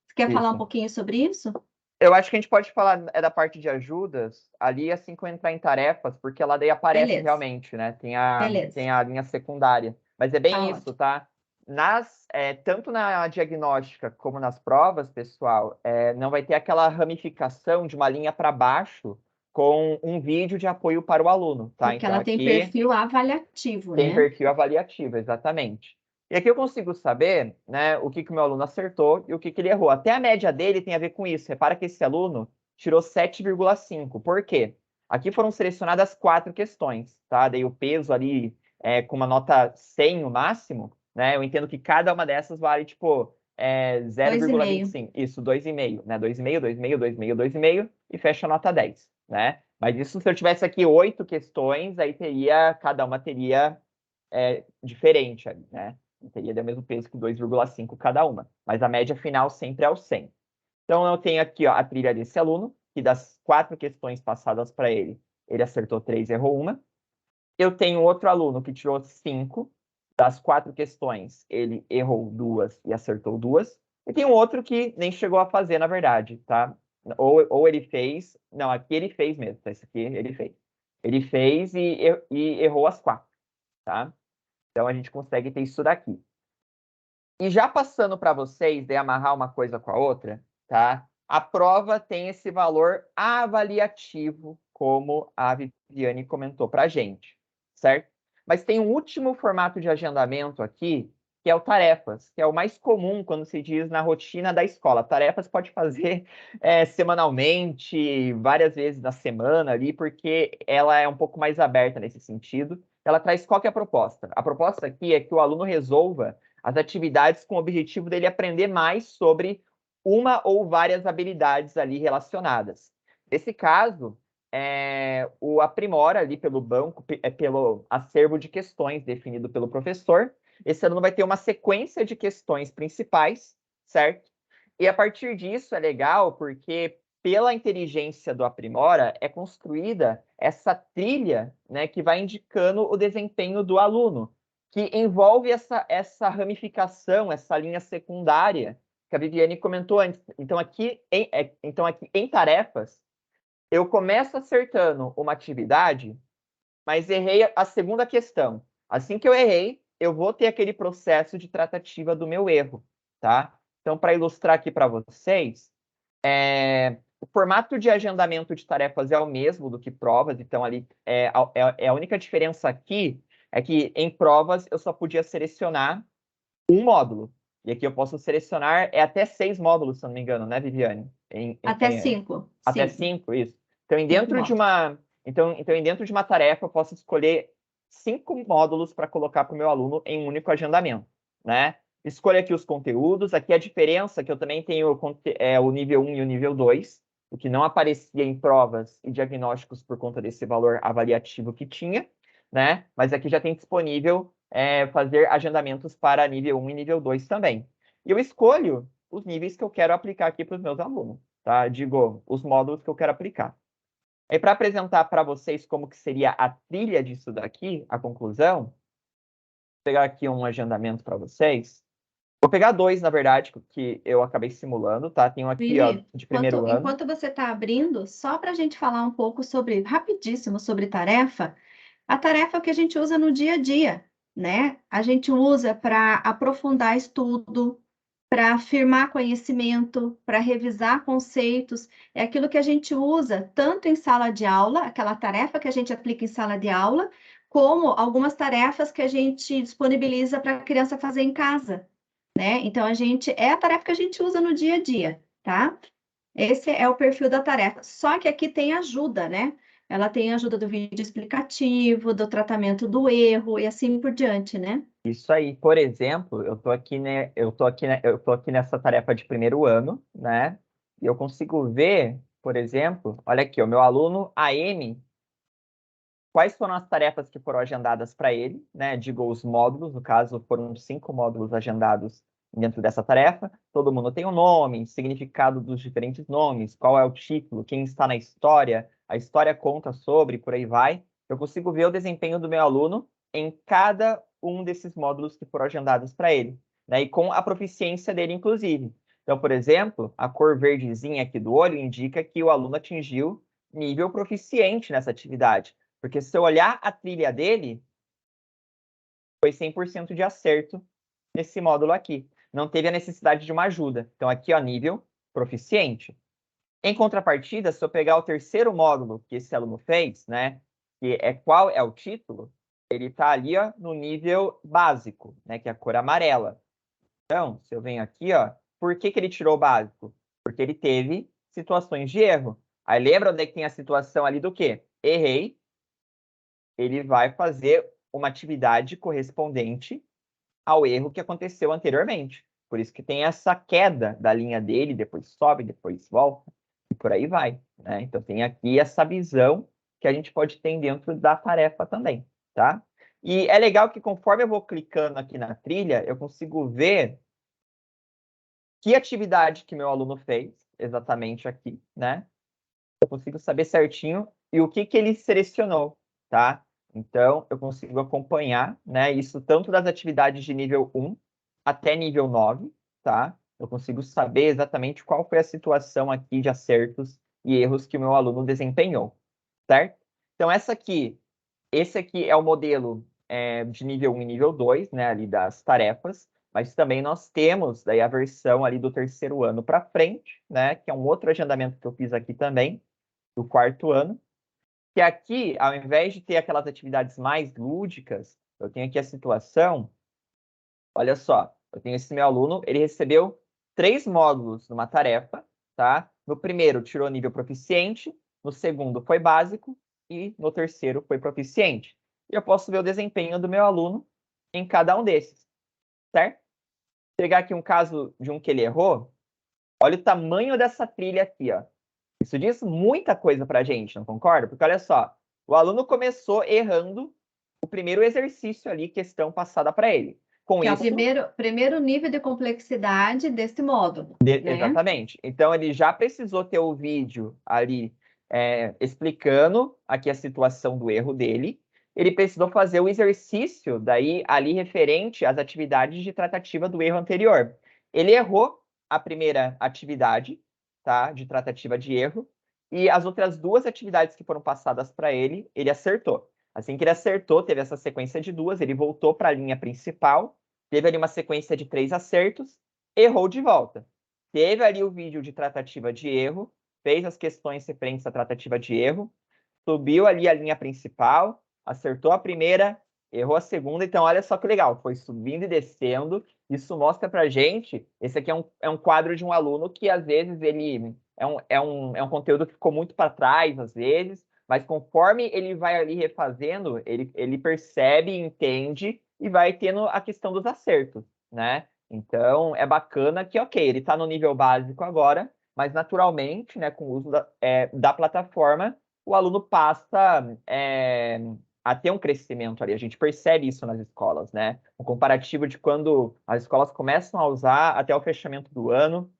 Você quer falar um pouquinho sobre isso?
Eu acho que a gente pode falar da parte de ajudas ali assim que eu entrar em tarefas, porque lá daí aparece realmente, né? Tem a linha secundária. Mas é bem isso, tá? Tanto na diagnóstica como nas provas, pessoal, não vai ter aquela ramificação de uma linha para baixo com um vídeo de apoio para o aluno, tá?
Porque ela tem perfil avaliativo, né?
Tem perfil avaliativo, exatamente. E aqui eu consigo saber, né, o que o meu aluno acertou e o que ele errou. Até a média dele tem a ver com isso. Repara que esse aluno tirou 7,5. Por quê? Aqui foram selecionadas 4 questões, tá? Dei o peso ali com uma nota 100 no máximo, né? Eu entendo que cada uma dessas vale, tipo, 0,25. Isso, 2,5, né? 2,5, 2,5, 2,5, 2,5 e fecha a nota 10, né? Mas isso, se eu tivesse aqui 8 questões, aí cada uma teria diferente, né? Não teria o mesmo peso que 2,5 cada uma. Mas a média final sempre é o 100. Então, eu tenho aqui, ó, a trilha desse aluno, que das 4 questões passadas para ele, ele acertou 3 e errou uma. Eu tenho outro aluno que tirou 5. Das 4 questões, ele errou 2 e acertou 2. E tem um outro que nem chegou a fazer, na verdade, tá? Ou ele fez... Não, aqui ele fez mesmo, tá? Esse aqui ele fez. Ele fez e errou as 4, tá? Então, a gente consegue ter isso daqui. E já passando para vocês, de amarrar uma coisa com a outra, tá? A prova tem esse valor avaliativo, como a Viviane comentou para a gente, certo? Mas tem um último formato de agendamento aqui, que é o tarefas, que é o mais comum quando se diz na rotina da escola. Tarefas pode fazer semanalmente, várias vezes na semana ali, porque ela é um pouco mais aberta nesse sentido. Ela traz qual que é a proposta? A proposta aqui é que o aluno resolva as atividades com o objetivo dele aprender mais sobre uma ou várias habilidades ali relacionadas. Nesse caso, o aprimora ali pelo banco, pelo acervo de questões definido pelo professor. Esse aluno vai ter uma sequência de questões principais, certo? E a partir disso é legal porque pela inteligência do aprimora é construída essa trilha, né, que vai indicando o desempenho do aluno, que envolve essa ramificação, essa linha secundária que a Viviane comentou antes. Então, aqui em tarefas, eu começo acertando uma atividade, mas errei a segunda questão. Assim que eu errei, eu vou ter aquele processo de tratativa do meu erro, tá? Então, para ilustrar aqui para vocês, o formato de agendamento de tarefas é o mesmo do que provas, então ali a única diferença aqui é que em provas eu só podia selecionar um módulo. E aqui eu posso selecionar até 6 módulos, se não me engano, né, Viviane?
Até 5.
Até 5, isso. Então, dentro de uma tarefa, eu posso escolher 5 módulos para colocar para o meu aluno em um único agendamento, né? Escolho aqui os conteúdos. Aqui a diferença que eu também tenho o nível 1 e o nível 2, o que não aparecia em provas e diagnósticos por conta desse valor avaliativo que tinha, né? Mas aqui já tem disponível fazer agendamentos para nível 1 e nível 2 também. E eu escolho os níveis que eu quero aplicar aqui para os meus alunos, tá? Digo, os módulos que eu quero aplicar. E para apresentar para vocês como que seria a trilha disso daqui, a conclusão, pegar aqui um agendamento para vocês. Vou pegar 2, na verdade, que eu acabei simulando, tá? Tem um aqui, ó, de primeiro ano.
Enquanto você está abrindo, só para a gente falar um pouco sobre, rapidíssimo, sobre tarefa. A tarefa é o que a gente usa no dia a dia, né? A gente usa para aprofundar estudo, para afirmar conhecimento, para revisar conceitos. É aquilo que a gente usa tanto em sala de aula, aquela tarefa que a gente aplica em sala de aula, como algumas tarefas que a gente disponibiliza para a criança fazer em casa, né? Então, é a tarefa que a gente usa no dia a dia, tá? Esse é o perfil da tarefa. Só que aqui tem ajuda, né? Ela tem ajuda do vídeo explicativo, do tratamento do erro e assim por diante, né?
Isso aí. Por exemplo, eu tô aqui nessa tarefa de primeiro ano, né? E eu consigo ver, por exemplo, olha aqui, o meu aluno AM, quais foram as tarefas que foram agendadas para ele, né? Digo, os módulos, no caso, foram 5 módulos agendados dentro dessa tarefa. Todo mundo tem um nome, significado dos diferentes nomes, qual é o título, quem está na história, a história conta sobre, por aí vai. Eu consigo ver o desempenho do meu aluno em cada um desses módulos que foram agendados para ele, né? E com a proficiência dele, inclusive. Então, por exemplo, a cor verdezinha aqui do olho indica que o aluno atingiu nível proficiente nessa atividade. Porque se eu olhar a trilha dele, foi 100% de acerto nesse módulo aqui. Não teve a necessidade de uma ajuda. Então, aqui, ó, nível proficiente. Em contrapartida, se eu pegar o terceiro módulo que esse aluno fez, né, que é qual é o título, ele está ali, ó, no nível básico, né, que é a cor amarela. Então, se eu venho aqui, ó, por que ele tirou o básico? Porque ele teve situações de erro. Aí lembra onde é que tem a situação ali do quê? Errei. Ele vai fazer uma atividade correspondente ao erro que aconteceu anteriormente. Por isso que tem essa queda da linha dele, depois sobe, depois volta, e por aí vai, né? Então tem aqui essa visão que a gente pode ter dentro da tarefa também, tá? E é legal que conforme eu vou clicando aqui na trilha, eu consigo ver que atividade que meu aluno fez, exatamente aqui, né? Eu consigo saber certinho e o que ele selecionou, tá? Então, eu consigo acompanhar, né, isso tanto das atividades de nível 1 até nível 9, tá? Eu consigo saber exatamente qual foi a situação aqui de acertos e erros que o meu aluno desempenhou, certo? Então, esse aqui é o modelo de nível 1 e nível 2, né, ali das tarefas, mas também nós temos daí a versão ali do terceiro ano para frente, né, que é um outro agendamento que eu fiz aqui também, do quarto ano, que aqui, ao invés de ter aquelas atividades mais lúdicas, eu tenho aqui a situação, olha só, eu tenho esse meu aluno, ele recebeu 3 módulos numa tarefa, tá? No primeiro tirou nível proficiente, no segundo foi básico e no terceiro foi proficiente. E eu posso ver o desempenho do meu aluno em cada um desses, certo? Vou pegar aqui um caso de um que ele errou, olha o tamanho dessa trilha aqui, ó. Isso diz muita coisa para a gente, não concorda? Porque olha só, o aluno começou errando o primeiro exercício ali, questão passada para ele. Com
que
isso,
é o primeiro nível de complexidade desse módulo. Né?
Exatamente. Então, ele já precisou ter o vídeo ali explicando aqui a situação do erro dele. Ele precisou fazer o exercício daí ali referente às atividades de tratativa do erro anterior. Ele errou a primeira atividade, tá, de tratativa de erro, e as outras 2 atividades que foram passadas para ele, ele acertou. Assim que ele acertou, teve essa sequência de 2, ele voltou para a linha principal, teve ali uma sequência de 3 acertos, errou de volta. Teve ali o vídeo de tratativa de erro, fez as questões referentes à tratativa de erro, subiu ali a linha principal, acertou a primeira, errou a segunda. Então, olha só que legal, foi subindo e descendo. Isso mostra pra gente, esse aqui é um quadro de um aluno que, às vezes, ele é um conteúdo que ficou muito para trás, às vezes, mas conforme ele vai ali refazendo, ele percebe, entende e vai tendo a questão dos acertos, né? Então, é bacana que, ok, ele está no nível básico agora, mas naturalmente, né, com o uso da plataforma, o aluno passa a ter um crescimento ali. A gente percebe isso nas escolas, né? Um comparativo de quando as escolas começam a usar até o fechamento do ano.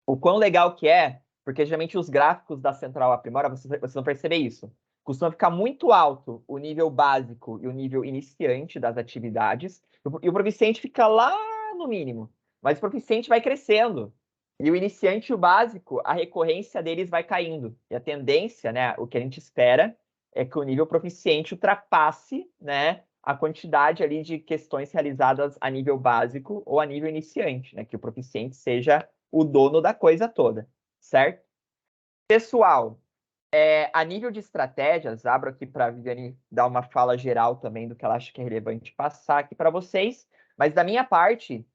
O quão legal que é, porque geralmente os gráficos da Central Aprimora, vocês vão perceber isso. costuma ficar muito alto o nível básico e o nível iniciante das atividades, e o proficiente fica lá no mínimo, mas o proficiente vai crescendo. E o iniciante e o básico, a recorrência deles vai caindo. E a tendência, né, o que a gente espera é que o nível proficiente ultrapasse, né, a quantidade ali de questões realizadas a nível básico ou a nível iniciante, né, que o proficiente seja o dono da coisa toda, certo? Pessoal, a nível de estratégias, abro aqui para a Viviane dar uma fala geral também do que ela acha que é relevante passar aqui para vocês, mas da minha parte,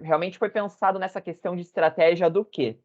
realmente foi pensado nessa questão de estratégia do quê?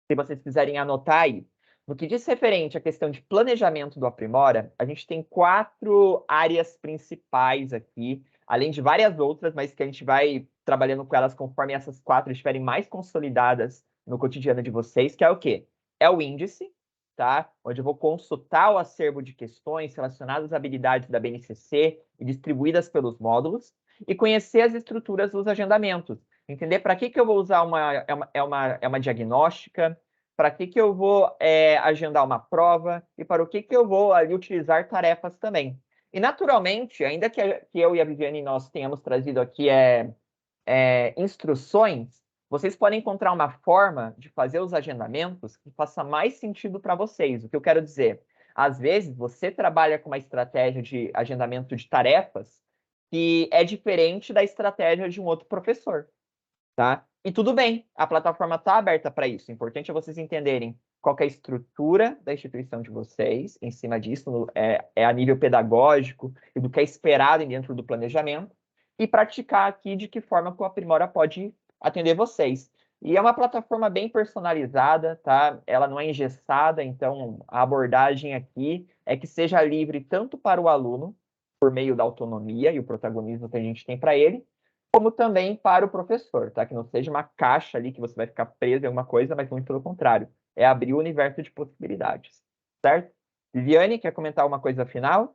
Se vocês quiserem anotar aí. No que diz referente à questão de planejamento do Aprimora, a gente tem 4 áreas principais aqui, além de várias outras, mas que a gente vai trabalhando com elas conforme essas 4 estiverem mais consolidadas no cotidiano de vocês, que é o quê? É o índice, tá? Onde eu vou consultar o acervo de questões relacionadas às habilidades da BNCC e distribuídas pelos módulos, e conhecer as estruturas dos agendamentos. Entender para que eu vou usar uma diagnóstica, para que eu vou agendar uma prova e para o que eu vou ali utilizar tarefas também. E, naturalmente, ainda que eu e a Viviane nós tenhamos trazido aqui instruções, vocês podem encontrar uma forma de fazer os agendamentos que faça mais sentido para vocês. O que eu quero dizer? Às vezes, você trabalha com uma estratégia de agendamento de tarefas que é diferente da estratégia de um outro professor, tá? E tudo bem, a plataforma está aberta para isso. O importante é vocês entenderem qual é a estrutura da instituição de vocês, em cima disso, a nível pedagógico e do que é esperado dentro do planejamento, e praticar aqui de que forma que o Aprimora pode atender vocês. E é uma plataforma bem personalizada, tá? Ela não é engessada, então a abordagem aqui é que seja livre tanto para o aluno, por meio da autonomia e o protagonismo que a gente tem para ele, como também para o professor, tá? Que não seja uma caixa ali que você vai ficar preso em alguma coisa, mas muito pelo contrário. É abrir o universo de possibilidades, certo? Viviane, quer comentar uma coisa final?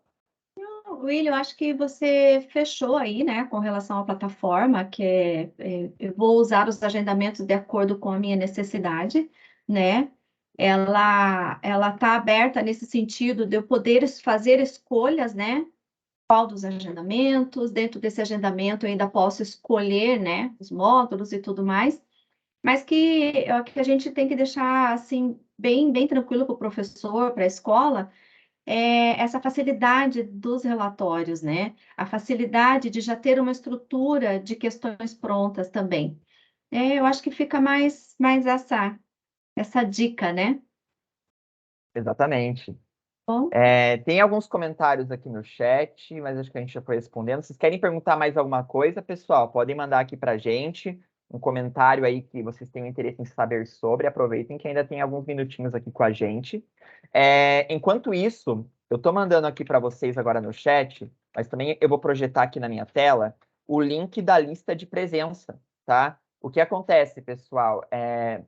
William, eu acho que você fechou aí, né, com relação à plataforma, que eu vou usar os agendamentos de acordo com a minha necessidade, né? Ela está aberta nesse sentido de eu poder fazer escolhas, né? Qual dos agendamentos, dentro desse agendamento eu ainda posso escolher, né, os módulos e tudo mais, mas que a gente tem que deixar, assim, bem tranquilo para o professor, para a escola, essa facilidade dos relatórios, né, a facilidade de já ter uma estrutura de questões prontas também. Eu acho que fica mais essa dica, né?
Exatamente.
Bom.
Tem alguns comentários aqui no chat, mas acho que a gente já foi respondendo. Vocês querem perguntar mais alguma coisa, pessoal? Podem mandar aqui para a gente um comentário aí que vocês tenham interesse em saber sobre. Aproveitem que ainda tem alguns minutinhos aqui com a gente. Enquanto isso, eu estou mandando aqui para vocês agora no chat, mas também eu vou projetar aqui na minha tela o link da lista de presença, tá? O que acontece, pessoal?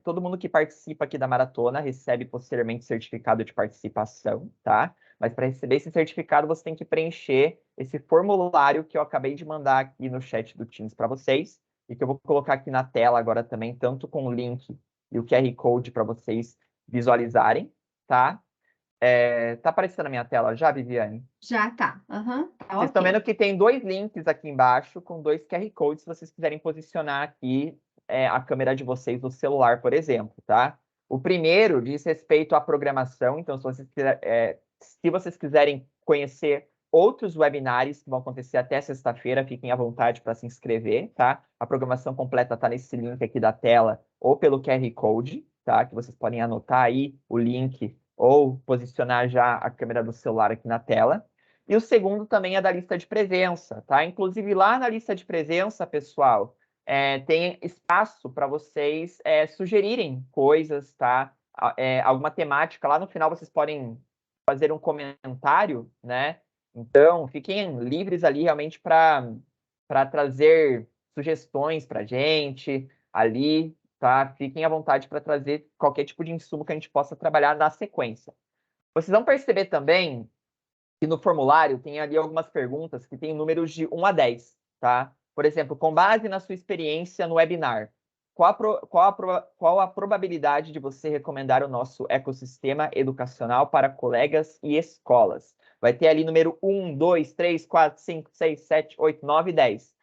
Todo mundo que participa aqui da maratona recebe posteriormente certificado de participação, tá? Mas para receber esse certificado, você tem que preencher esse formulário que eu acabei de mandar aqui no chat do Teams para vocês e que eu vou colocar aqui na tela agora também, tanto com o link e o QR Code para vocês visualizarem, tá? Tá aparecendo na minha tela já, Viviane?
Já tá. Uhum, tá.
Vocês estão vendo que tem 2 links aqui embaixo com 2 QR Codes, se vocês quiserem posicionar aqui a câmera de vocês no celular, por exemplo, tá? O primeiro diz respeito à programação, então se vocês quiserem conhecer outros webinários que vão acontecer até sexta-feira, fiquem à vontade para se inscrever, tá? A programação completa está nesse link aqui da tela ou pelo QR Code, tá? Que vocês podem anotar aí o link ou posicionar já a câmera do celular aqui na tela. E o segundo também é da lista de presença, tá? Inclusive, lá na lista de presença, pessoal, tem espaço para vocês sugerirem coisas, tá? Alguma temática. Lá no final, vocês podem fazer um comentário, né? Então, fiquem livres ali realmente para trazer sugestões para a gente ali, tá? Fiquem à vontade para trazer qualquer tipo de insumo que a gente possa trabalhar na sequência. Vocês vão perceber também que no formulário tem ali algumas perguntas que tem números de 1 a 10, tá? Por exemplo, com base na sua experiência no webinar, qual a probabilidade de você recomendar o nosso ecossistema educacional para colegas e escolas? Vai ter ali número 1, 2, 3, 4, 5, 6, 7, 8, 9, 10.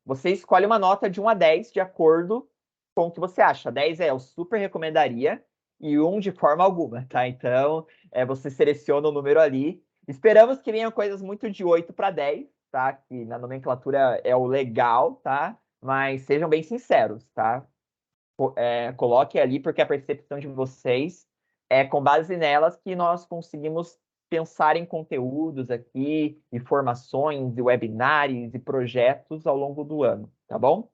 Você escolhe uma nota de 1 a 10 de acordo com o que você acha. 10 eu super recomendaria e 1 de forma alguma, tá? Então, você seleciona o número ali. Esperamos que venham coisas muito de 8 para 10, tá? Que na nomenclatura é o legal, tá? Mas sejam bem sinceros, tá? Coloque ali, porque a percepção de vocês é com base nelas que nós conseguimos pensar em conteúdos aqui, informações, e webinários e projetos ao longo do ano, tá bom?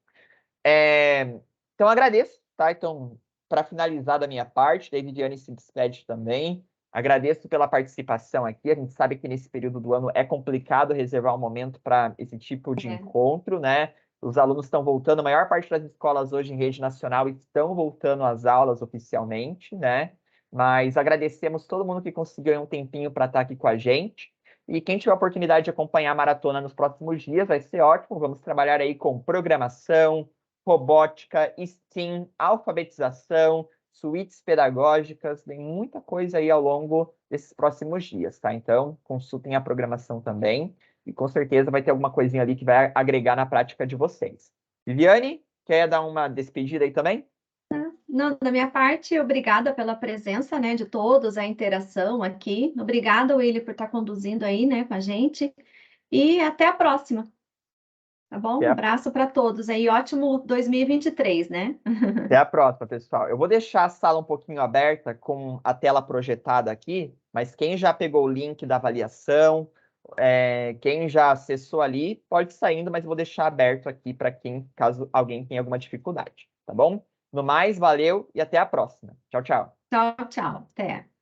Então, agradeço, tá? Então, para finalizar da minha parte, Davidiane se despede também. Agradeço pela participação aqui. A gente sabe que nesse período do ano é complicado reservar um momento para esse tipo de encontro, né? Os alunos estão voltando, a maior parte das escolas hoje em rede nacional estão voltando às aulas oficialmente, né? Mas agradecemos todo mundo que conseguiu um tempinho para estar aqui com a gente. E quem tiver a oportunidade de acompanhar a maratona nos próximos dias, vai ser ótimo. Vamos trabalhar aí com programação, robótica, STEAM, alfabetização, suítes pedagógicas, tem muita coisa aí ao longo desses próximos dias, tá? Então, consultem a programação também e com certeza vai ter alguma coisinha ali que vai agregar na prática de vocês. Viviane, quer dar uma despedida aí também?
Não, da minha parte, obrigada pela presença, né, de todos, a interação aqui. Obrigada, Willy, por estar conduzindo aí, né, com a gente. E até a próxima. Tá bom? Um abraço para todos aí. Ótimo 2023, né?
Até a próxima, pessoal. Eu vou deixar a sala um pouquinho aberta com a tela projetada aqui, mas quem já pegou o link da avaliação, quem já acessou ali, pode ir saindo, mas eu vou deixar aberto aqui para quem, caso alguém tenha alguma dificuldade, tá bom? No mais, valeu e até a próxima. Tchau, tchau.
Tchau, tchau. Até.